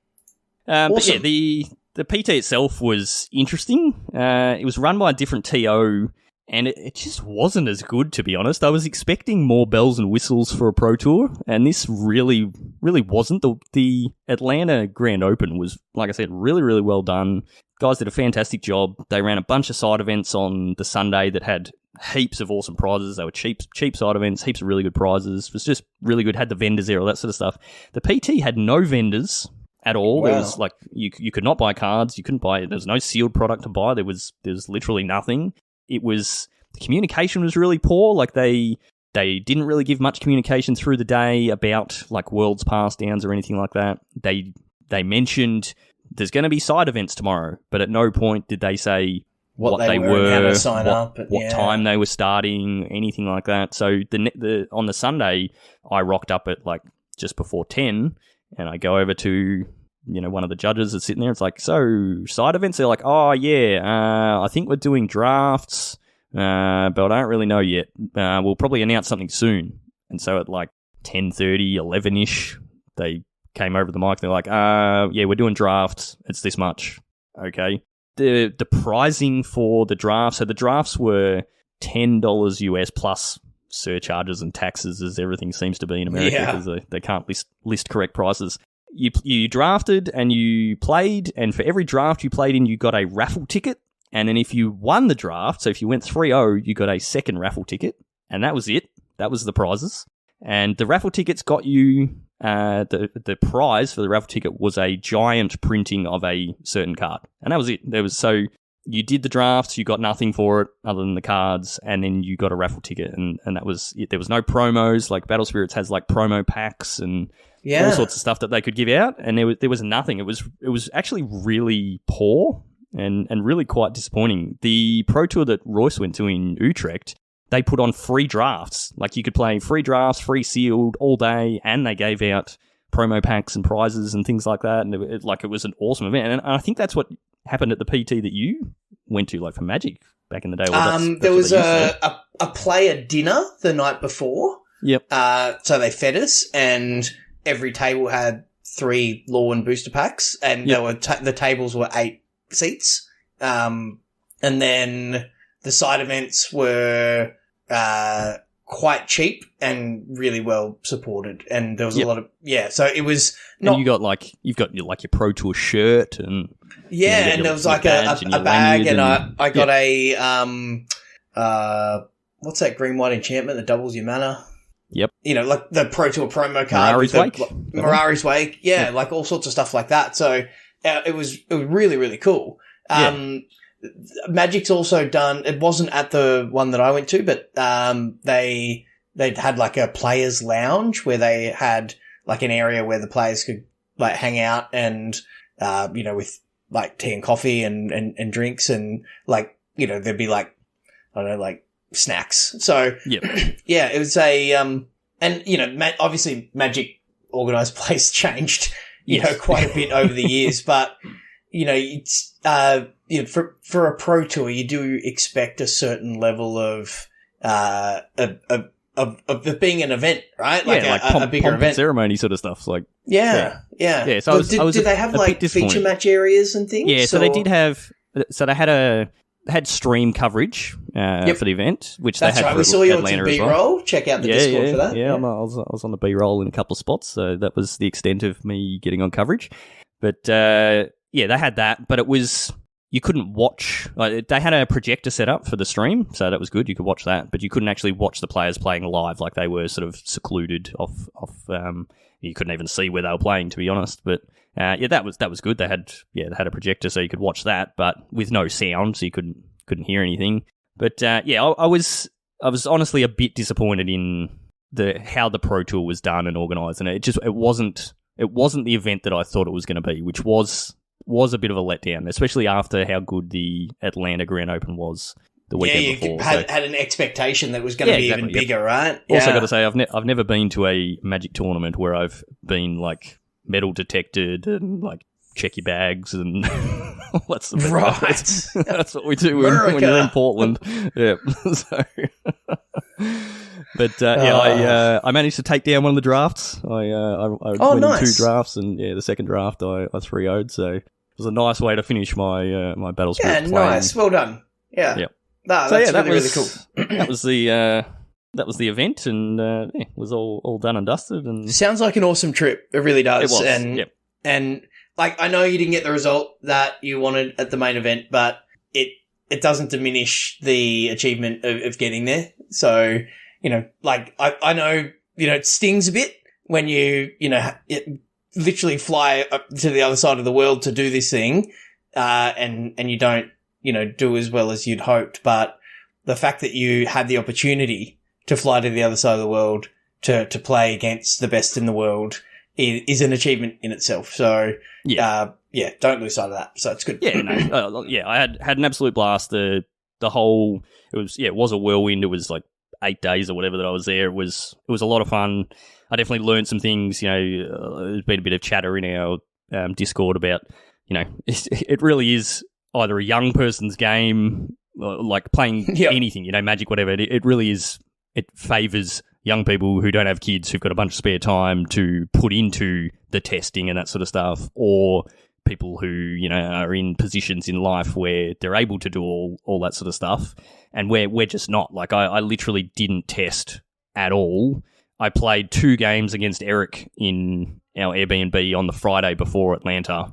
Awesome. But yeah, the PT itself was interesting. It was run by a different TO, and it just wasn't as good, to be honest. I was expecting more bells and whistles for a Pro Tour, and this really, really wasn't. The Atlanta Grand Open was, like I said, really, really well done. Guys did a fantastic job. They ran a bunch of side events on the Sunday that had heaps of awesome prizes. They were cheap side events, heaps of really good prizes. It was just really good. Had the vendors there, all that sort of stuff. The PT had no vendors at all. Wow. There was like you could not buy cards. You couldn't buy. There was no sealed product to buy. There was literally nothing. The communication was really poor. Like they didn't really give much communication through the day about like Worlds pass downs or anything like that. They mentioned there's going to be side events tomorrow, but at no point did they say what they were, how to sign up, what time they were starting, anything like that. So on the Sunday, I rocked up at like just before 10. And I go over to, one of the judges that's sitting there. It's like, so side events? They're like, oh, yeah, I think we're doing drafts, but I don't really know yet. We'll probably announce something soon. And so at like 10:30, 11-ish, they came over the mic. They're like, we're doing drafts. It's this much. Okay. The pricing for the drafts, so the drafts were $10 US plus surcharges and taxes, as everything seems to be in America, because they can't list correct prices. You drafted and you played, and for every draft you played in, you got a raffle ticket. And then if you won the draft, so if you went 3-0, you got a second raffle ticket, and that was it. That was the prizes. And the raffle tickets got you, the prize for the raffle ticket was a giant printing of a certain card. And that was it. You did the drafts, you got nothing for it other than the cards, and then you got a raffle ticket. And that was it. There was no promos, like Battle Spirits has like promo packs and all sorts of stuff that they could give out. And there was nothing. It was actually really poor and really quite disappointing. The Pro Tour that Royce went to in Utrecht, they put on free drafts. Like you could play free drafts, free sealed all day, and they gave out promo packs and prizes and things like that. And it was an awesome event. And I think that's what happened at the PT that you went to, like for Magic back in the day. Well, there was a player dinner the night before. Yep. So they fed us, and every table had 3 Law and booster packs, and there were the tables were 8 seats. And then the side events were quite cheap and really well supported, and there was a lot of so it was not. And you've got your Pro Tour shirt and and there was like a bag, and I got a what's that green white enchantment that doubles your mana? Yep. Like the Pro Tour promo card, Mirari's Wake, like all sorts of stuff like that. So it was really, really cool. Magic's also done. It wasn't at the one that I went to, but they had like a players' lounge where they had like an area where the players could like hang out and with like tea and coffee and drinks, and like there'd be like I don't know, like snacks. So it was a and obviously Magic organised place changed quite a bit over the years, but it's for a Pro Tour, you do expect a certain level of being an event, right? Like a bigger event, ceremony sort of stuff. So So did they have like feature match areas and things? Yeah, so they did have. So they had stream coverage for the event, which that's they had. Right. For We saw you Atlanta on B-roll. Check out the Discord for that. Yeah, I was on the B-roll in a couple of spots, so that was the extent of me getting on coverage. But they had that, but it was. You couldn't watch. They had a projector set up for the stream, so that was good. You could watch that, but you couldn't actually watch the players playing live. Like they were sort of secluded off. You couldn't even see where they were playing, to be honest. But that was good. They had a projector, so you could watch that, but with no sound, so you couldn't hear anything. But I was honestly a bit disappointed in how the Pro Tour was done and organised, and it wasn't the event that I thought it was going to be, which was a bit of a letdown, especially after how good the Atlanta Grand Open was the weekend before. Yeah, you had an expectation that it was going to be even bigger, right? Also, got to say, I've never been to a Magic tournament where I've been like metal detected and like check your bags and that's the right. That's what we do when you're in Portland. Yeah. So, but I managed to take down one of the drafts. I went in 2 drafts, and the second draft I 3-0'd. So it was a nice way to finish my my Battle Spirit. Yeah, nice. Well done. Yeah. Yep. No, that's really cool. That was the event, and it was all done and dusted. And sounds like an awesome trip. It really does. It was. And like I know you didn't get the result that you wanted at the main event, but it doesn't diminish the achievement of getting there. So like I know it stings a bit when you literally fly up to the other side of the world to do this thing, and you don't do as well as you'd hoped. But the fact that you had the opportunity to fly to the other side of the world to play against the best in the world is an achievement in itself. So, don't lose sight of that. So it's good. Yeah, no, I had an absolute blast. The whole, it was a whirlwind. It was like 8 days or whatever that I was there. It was a lot of fun. I definitely learned some things. There's been a bit of chatter in our Discord about, it really is either a young person's game, like playing anything, Magic, whatever. It really is. It favours young people who don't have kids, who've got a bunch of spare time to put into the testing and that sort of stuff, or people who, are in positions in life where they're able to do all that sort of stuff. And we're just not. Like, I literally didn't test at all. I played 2 games against Eric in our Airbnb on the Friday before Atlanta,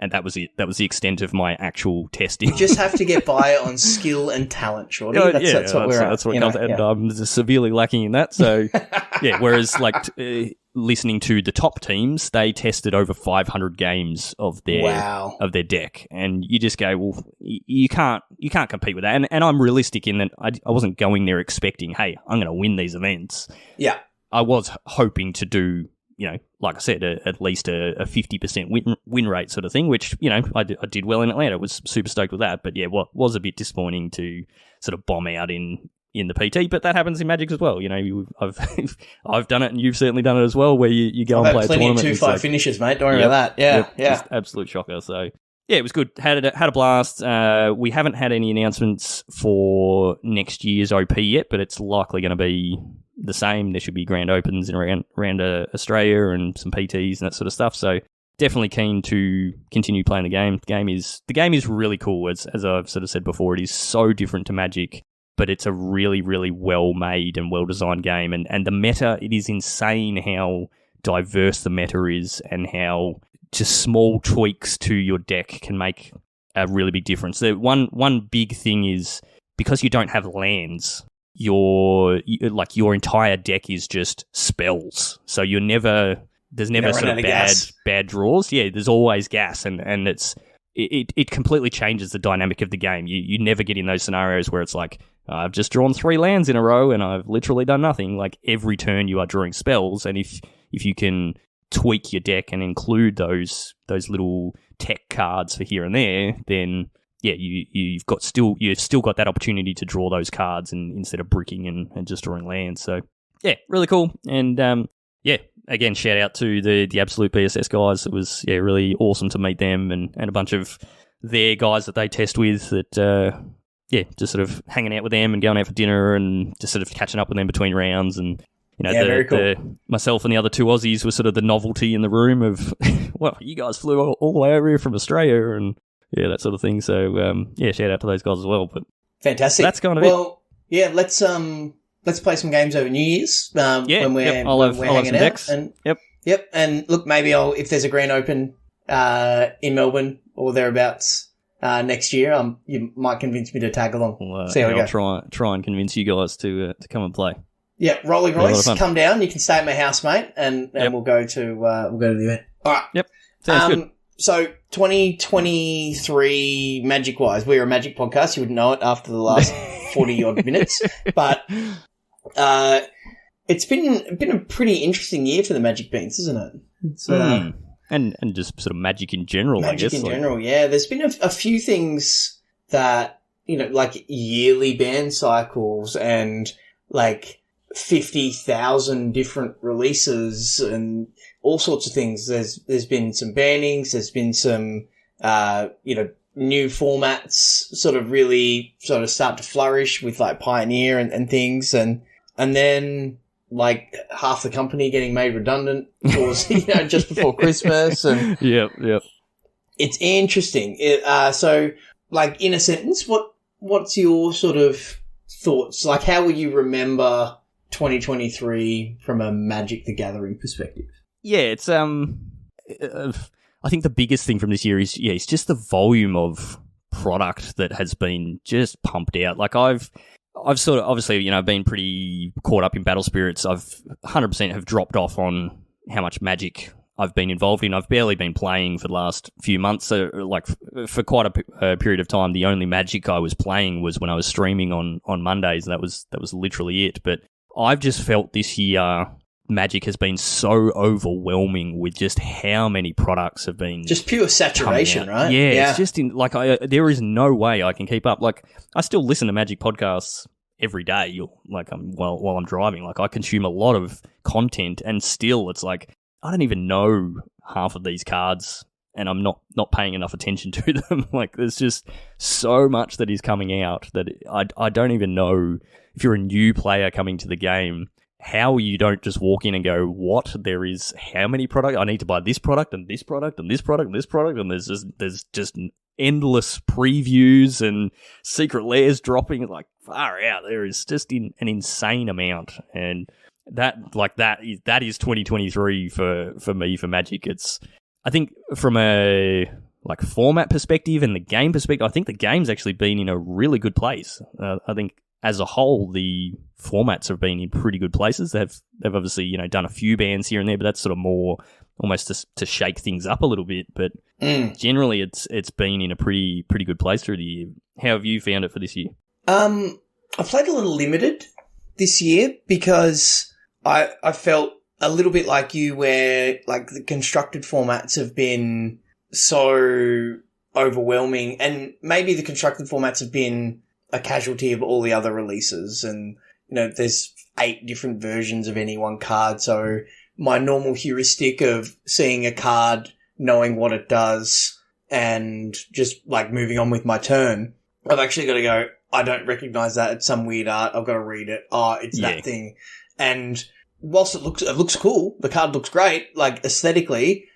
and that was it. That was the extent of my actual testing. You just have to get by on skill and talent, Shorty. That's what we're at. That's what comes, and I'm severely lacking in that. So, Yeah, whereas like listening to the top teams, they tested over 500 games of their deck, and you just go, well, you can't compete with that. And I'm realistic in that I wasn't going there expecting, hey, I'm going to win these events. Yeah, I was hoping to do, like I said, at least a 50% win rate sort of thing, which I did well in Atlanta. Was super stoked with that, but yeah, was a bit disappointing to sort of bomb out in the PT, but that happens in Magic as well. I've done it, and you've certainly done it as well, where you go and play a tournament. Plenty of 2-5 finishes, mate. Don't worry about that. Yeah. Just absolute shocker. So yeah, it was good. Had a blast. We haven't had any announcements for next year's OP yet, but it's likely going to be the same. There should be grand opens in around Australia and some PTs and that sort of stuff. So definitely keen to continue playing the game. The game is really cool. As I've sort of said before, it is so different to Magic, but it's a really, really well-made and well-designed game. And the meta, it is insane how diverse the meta is and how just small tweaks to your deck can make a really big difference. The one big thing is, because you don't have lands, your entire deck is just spells. So there's never sort of bad draws. Yeah, there's always gas, and it completely changes the dynamic of the game. You never get in those scenarios where it's like, I've just drawn 3 lands in a row and I've literally done nothing. Like, every turn you are drawing spells, and if you can tweak your deck and include those little tech cards for here and there, then yeah, you've still got that opportunity to draw those cards, and instead of bricking and just drawing lands. So yeah, really cool. And yeah, again, shout out to the absolute BSS guys. It was really awesome to meet them and a bunch of their guys that they test with that just sort of hanging out with them and going out for dinner and just sort of catching up with them between rounds. And very cool. Myself and the other 2 Aussies were sort of the novelty in the room of, well, you guys flew all the way over here from Australia, and yeah, that sort of thing. So shout out to those guys as well. But fantastic. That's kind of it. Well, yeah, let's play some games over New Year's. When we're I'll have hanging some out. decks. And, yep. And look, maybe if there's a Grand Open in Melbourne or thereabouts next year, you might convince me to tag along. Well, see how we go. I'll try and convince you guys to come and play. Yeah, Rolling Royce, come down. You can stay at my house, mate, and we'll go to the event. All right. Yep. Sounds good. So 2023 Magic-wise, we're a Magic podcast. You would know it after the last 40-odd minutes. But it's been a pretty interesting year for the Magic Beans, isn't it? It's, and just sort of Magic in general, I guess. Magic in general, yeah. There's been a few things that, like yearly ban cycles and like 50,000 different releases and all sorts of things. There's been some bannings. There's been some, new formats sort of really sort of start to flourish with like Pioneer and things. And then like half the company getting made redundant towards, just before Christmas. And Yep. it's interesting. So like in a sentence, what's your sort of thoughts? Like, how will you remember 2023 from a Magic the Gathering perspective? Yeah, it's I think the biggest thing from this year is it's just the volume of product that has been just pumped out. Like I've sort of obviously been pretty caught up in Battle Spirits. I've 100% have dropped off on how much Magic I've been involved in. I've barely been playing for the last few months. So like for quite a period of time, the only Magic I was playing was when I was streaming on Mondays. That was literally it. But I've just felt this year Magic has been so overwhelming with just how many products have been just pure saturation, right? Yeah, it's just there is no way I can keep up. Like I still listen to Magic podcasts every day. While I'm driving, like I consume a lot of content, and still it's like I don't even know half of these cards, and I'm not paying enough attention to them. Like there's just so much that is coming out that I don't even know if you're a new player coming to the game, how you don't just walk in and go, what? There is how many products? I need to buy this product and this product and this product and this product, and there's just endless previews and secret layers dropping. Like far out, there is just an insane amount, and that is 2023 for me for Magic. It's I think from a like format perspective and the game perspective, I think the game's actually been in a really good place. I think as a whole, the formats have been in pretty good places. They've obviously, done a few bans here and there, but that's sort of more almost to shake things up a little bit. But generally, it's been in a pretty good place through the year. How have you found it for this year? I played a little limited this year because I felt a little bit like you, where like the constructed formats have been so overwhelming, and maybe the constructed formats have been a casualty of all the other releases, and there's 8 different versions of any one card, so my normal heuristic of seeing a card, knowing what it does, and just like moving on with my turn, I've actually got to go, I don't recognize that, it's some weird art, I've got to read it, it's that thing. And whilst it looks cool, the card looks great, like aesthetically,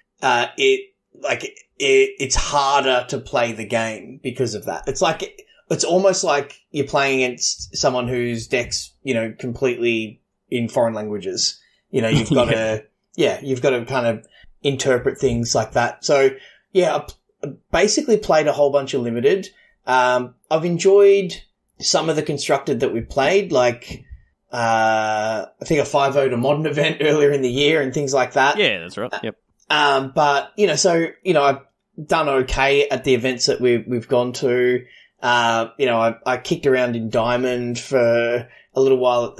it's harder to play the game because of that. It's almost like you're playing against someone whose deck's, completely in foreign languages. You've got you've got to kind of interpret things like that. So yeah, I basically played a whole bunch of limited. I've enjoyed some of the constructed that we've played, like, I think a 5-0 to modern event earlier in the year and things like that. Yeah, that's right. Yep. But, I've done okay at the events that we've gone to. I kicked around in Diamond for a little while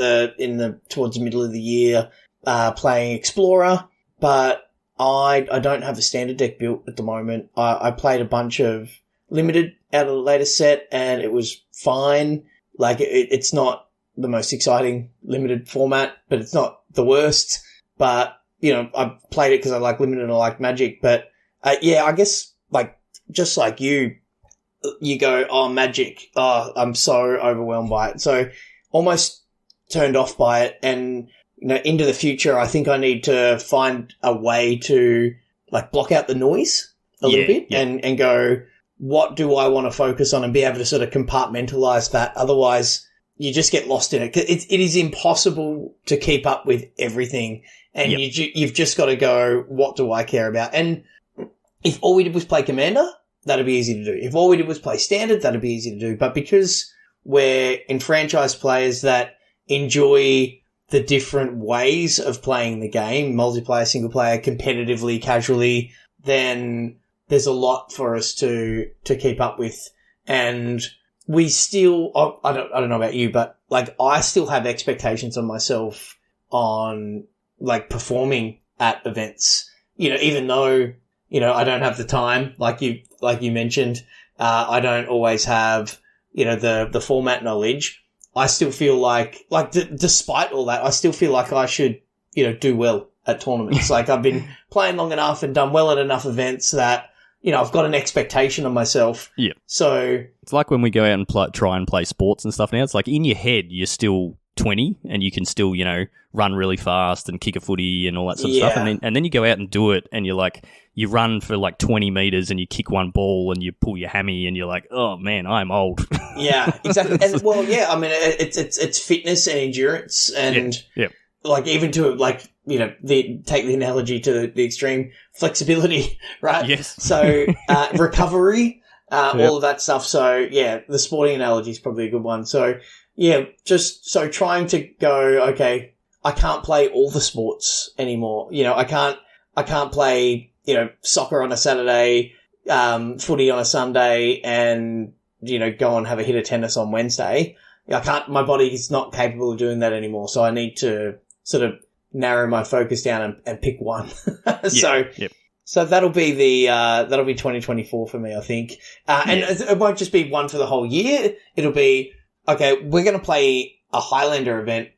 towards the middle of the year, playing Explorer, but I don't have a standard deck built at the moment. I played a bunch of limited out of the latest set and it was fine. Like it's not the most exciting limited format, but it's not the worst. But, I played it because I like limited and I like Magic. But, I guess, like, just like you go, oh, Magic, oh, I'm so overwhelmed by it. So almost turned off by it. And, into the future, I think I need to find a way to, like, block out the noise a little bit and go, what do I want to focus on, and be able to sort of compartmentalize that. Otherwise, you just get lost in it. It is impossible to keep up with everything. And you've just got to go, what do I care about? And if all we did was play Commander, that'd be easy to do. If all we did was play Standard, that'd be easy to do. But because we're enfranchised players that enjoy the different ways of playing the game, multiplayer, single player, competitively, casually, then there's a lot for us to keep up with. And we still, I don't know about you, but like I still have expectations on myself on like performing at events, even though, I don't have the time, like you mentioned, I don't always have, the format knowledge. I still feel like despite all that, I still feel like I should, do well at tournaments. Like I've been playing long enough and done well at enough events that, I've got an expectation on myself. Yeah. So it's like when we go out and try and play sports and stuff now, it's like in your head, you're still 20 and you can still, run really fast and kick a footy and all that sort of stuff. And then you go out and do it and you're like, you run for like 20 meters and you kick one ball and you pull your hammy and you're like, oh man, I'm old. Yeah, exactly. And well, yeah, I mean, it's fitness and endurance and like even to like, take the analogy to the extreme, flexibility, right? Yes. So, recovery, all of that stuff. So yeah, the sporting analogy is probably a good one. So yeah, just so trying to go, okay, I can't play all the sports anymore. I can't play, soccer on a Saturday, footy on a Sunday and, go and have a hit of tennis on Wednesday. My body is not capable of doing that anymore. So I need to sort of narrow my focus down and pick one. So that'll be that'll be 2024 for me, I think. And it won't just be one for the whole year. It'll be, okay, we're going to play a Highlander event,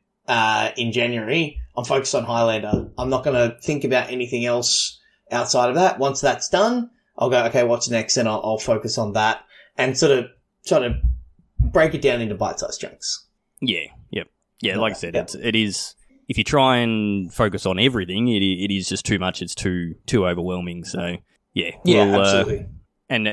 in January. I'm focused on Highlander. I'm not going to think about anything else outside of that. Once that's done, I'll go, okay, what's next? And I'll focus on that and sort of try to break it down into bite-sized chunks. Yeah. Yep. Yeah. Like I said, it is, if you try and focus on everything, it is just too much. It's too overwhelming. So yeah. Absolutely. And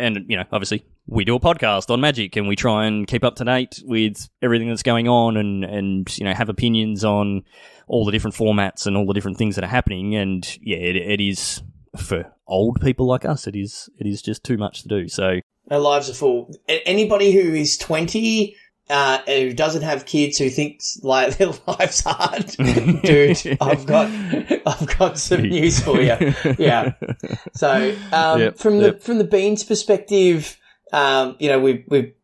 obviously we do a podcast on Magic and we try and keep up to date with everything that's going on and have opinions on all the different formats and all the different things that are happening. And yeah, it is, for old people like us, it is just too much to do. So our lives are full. Anybody who is 20 who doesn't have kids, who thinks like their life's hard, dude, I've got some news for you. Yeah. So from the Beans perspective, we've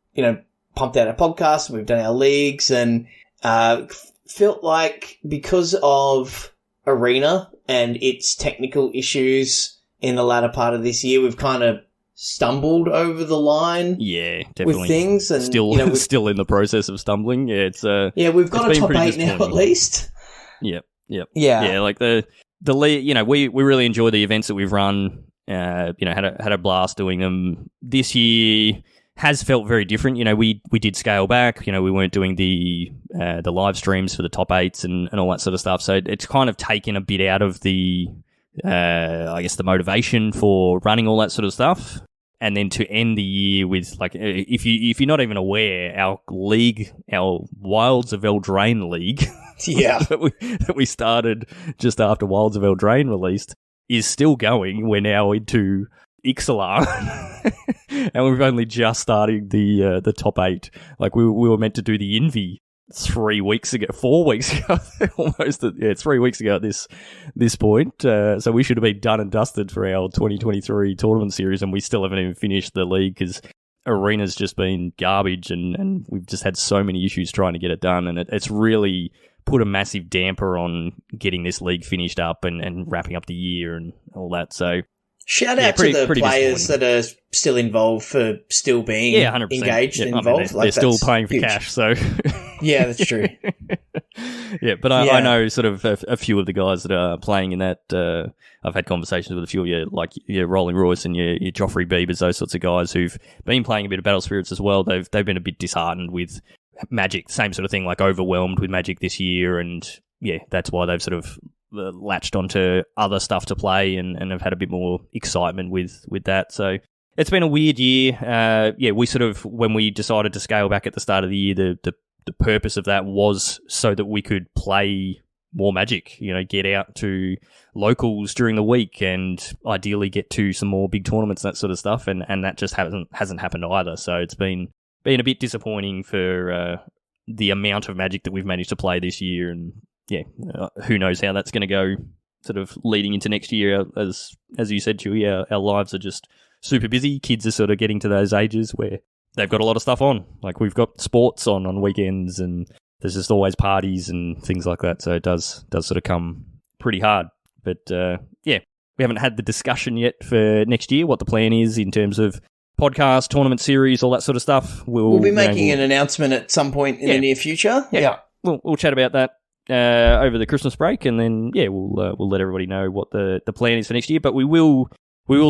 pumped out our podcast, we've done our leagues, and felt like because of Arena and its technical issues in the latter part of this year, we've kind of stumbled over the line. Yeah, definitely. With things, and still in the process of stumbling. Yeah, we've got a top 8 now at least. Yep. Yeah. Like the league, we really enjoy the events that we've run. Had a blast doing them. This year has felt very different. We did scale back. We weren't doing the live streams for the top 8s and all that sort of stuff. So it's kind of taken a bit out of the the motivation for running all that sort of stuff. And then to end the year with, like, if you're not even aware, our league, our Wilds of Eldraine league, that we started just after Wilds of Eldraine released, is still going. We're now into Ixalar, and we've only just started the top 8. Like, we were meant to do the Envy 4 weeks ago, almost. 3 weeks ago at this point. So we should have been done and dusted for our 2023 tournament series, and we still haven't even finished the league because Arena's just been garbage, and we've just had so many issues trying to get it done, and it's really put a massive damper on getting this league finished up and wrapping up the year and all that. So shout out to the players that are still involved for still being 100%. engaged and involved. They're still paying for cash, so... Yeah, that's true. Yeah, but I know sort of a few of the guys that are playing in that. I've had conversations with a few of you, like your Rolling Royce and your Joffrey Beavers, those sorts of guys who've been playing a bit of Battle Spirits as well. They've been a bit disheartened with Magic, same sort of thing, like overwhelmed with Magic this year, and that's why they've sort of latched onto other stuff to play and have had a bit more excitement with that. So it's been a weird year. We sort of, when we decided to scale back at the start of the year, the purpose of that was so that we could play more Magic, get out to locals during the week and ideally get to some more big tournaments, that sort of stuff. And that just hasn't happened either. So it's been a bit disappointing for the amount of Magic that we've managed to play this year. And who knows how that's going to go sort of leading into next year. As you said, Chewy, our lives are just super busy. Kids are sort of getting to those ages where they've got a lot of stuff on. Like, we've got sports on weekends, and there's just always parties and things like that. So it does sort of come pretty hard. But we haven't had the discussion yet for next year, what the plan is in terms of podcast, tournament series, all that sort of stuff. We'll be making an announcement at some point in the near future. Yeah. We'll chat about that over the Christmas break, and then we'll let everybody know what the plan is for next year. But we will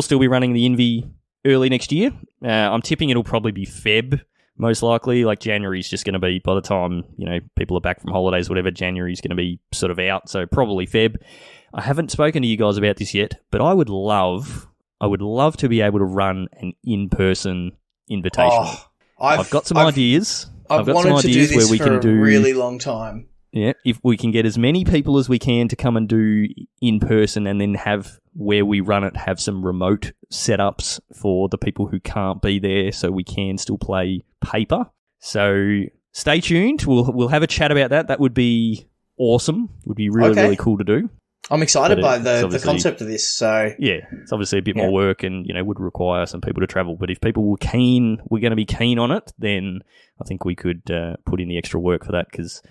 still be running the Envy early next year. I'm tipping it'll probably be Feb, most likely. Like, January's just going to be, by the time people are back from holidays, whatever, January's going to be sort of out. So probably Feb. I haven't spoken to you guys about this yet, but I would love to be able to run an in-person invitational. I've got some ideas. I've got some ideas where we can do a really long time. Yeah, if we can get as many people as we can to come and do in person, and then have where we run it, have some remote setups for the people who can't be there, so we can still play paper. So stay tuned. We'll have a chat about that. That would be awesome. Would be really cool to do. I'm excited by the concept of this. So it's obviously a bit more work, and would require some people to travel. But if people were going to be keen on it, then I think we could put in the extra work for that, because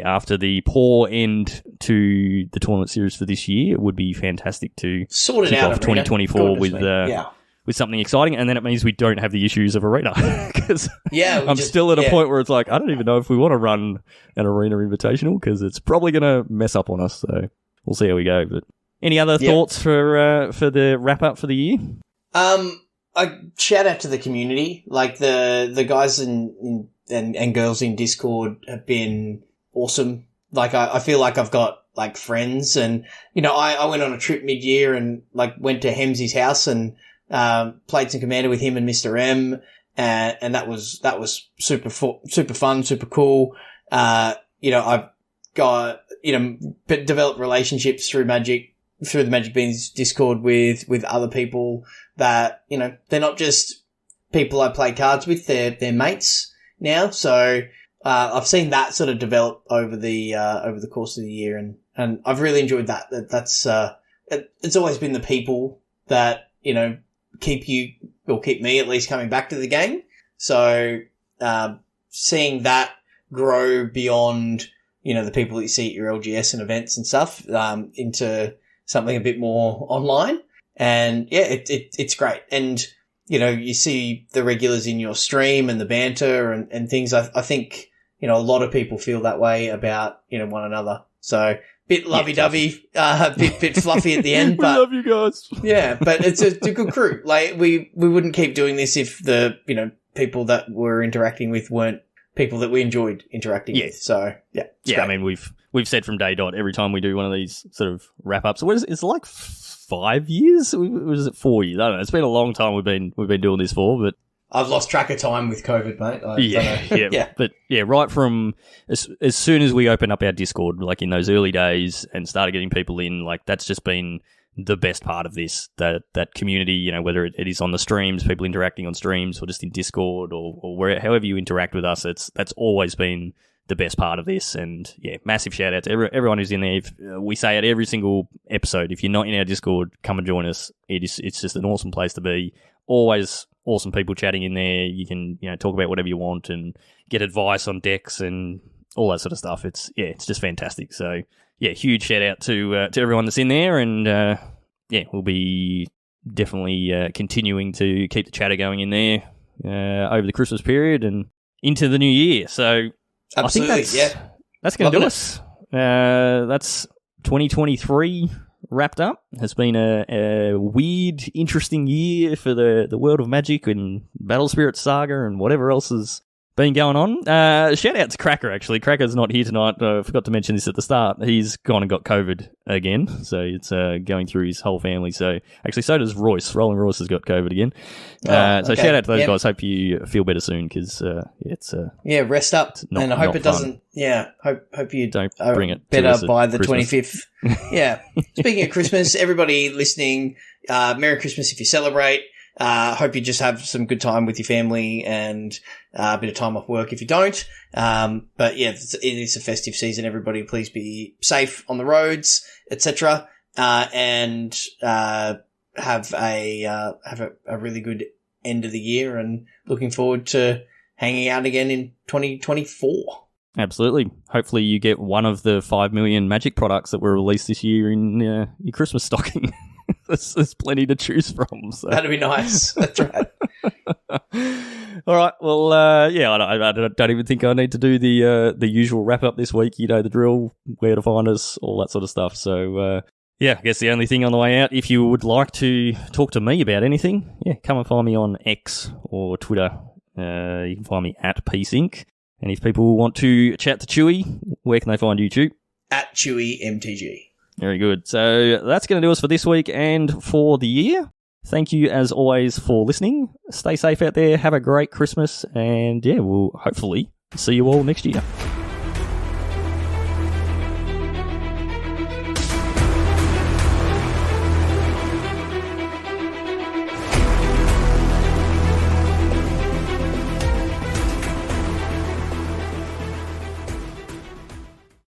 after the poor end to the tournament series for this year, it would be fantastic to sort it kick out off 2024 with something exciting, and then it means we don't have the issues of Arena. Because I'm still at a point where it's like, I don't even know if we want to run an Arena Invitational, because it's probably going to mess up on us. So we'll see how we go. But any other thoughts for the wrap up for the year? I shout out to the community, like the guys and girls in Discord have been awesome. Like, I feel like I've got like friends, and I went on a trip mid-year and like went to Hemsy's house and played some Commander with him and Mr. M, and that was super fun, super cool. I've got developed relationships through the Magic Beans Discord with other people that they're not just people I play cards with, they're mates now. So I've seen that sort of develop over the course of the year, and I've really enjoyed that. It's always been the people that, keep me at least coming back to the game. So, seeing that grow beyond, the people that you see at your LGS and events and stuff, into something a bit more online. And yeah, it's great. And, you see the regulars in your stream and the banter and things. I think, a lot of people feel that way about, one another. So bit lovey-dovey, bit fluffy at the end, but we love you guys. Yeah, but it's a good crew. Like we wouldn't keep doing this if the, people that we're interacting with weren't people that we enjoyed interacting with. So yeah. Yeah. Great. I mean, we've said from day dot, every time we do one of these sort of wrap ups, it's like 5 years? Was it 4 years? I don't know. It's been a long time we've been doing this for, but I've lost track of time with COVID, mate. Yeah. But yeah, right from as soon as we opened up our Discord, like in those early days, and started getting people in, like that's just been the best part of this. That community, whether it is on the streams, people interacting on streams, or just in Discord, or however you interact with us, that's always been the best part of this. And yeah, massive shout out to everyone who's in there. We say it every single episode. If you're not in our Discord, come and join us. It's just an awesome place to be. Always awesome people chatting in there. You can talk about whatever you want and get advice on decks and all that sort of stuff. It's just fantastic. So yeah, huge shout out to everyone that's in there, and we'll be definitely continuing to keep the chatter going in there over the Christmas period and into the new year. So absolutely, I think that's going to do us. That's 2023 wrapped up. It's been a weird, interesting year for the world of Magic and Battle Spirit Saga and whatever else has been going on. Shout out to Cracker, actually. Cracker's not here tonight. I forgot to mention this at the start. He's gone and got COVID again, so it's going through his whole family. So actually, so does Royce. Rolling Royce has got COVID again. So shout out to those guys. Hope you feel better soon, because it's rest up, and I hope it doesn't. Yeah, hope you don't bring it better by the 25th. Yeah. Speaking of Christmas, everybody listening, Merry Christmas if you celebrate. Hope you just have some good time with your family and a bit of time off work if you don't. But yeah, it is a festive season. Everybody, please be safe on the roads, etc. And have a really good end of the year, and looking forward to hanging out again in 2024. Absolutely. Hopefully you get one of the 5 million Magic products that were released this year in your Christmas stocking. There's plenty to choose from. So. That'd be nice. That's right. All right. Well, I don't even think I need to do the usual wrap up this week. You know the drill, where to find us, all that sort of stuff. So, I guess the only thing on the way out, if you would like to talk to me about anything, come and find me on X or Twitter. You can find me at PeaceInc. And if people want to chat to Chewy, where can they find you, Chew? At ChewyMTG. Very good. So that's going to do us for this week and for the year. Thank you, as always, for listening. Stay safe out there. Have a great Christmas. And, we'll hopefully see you all next year.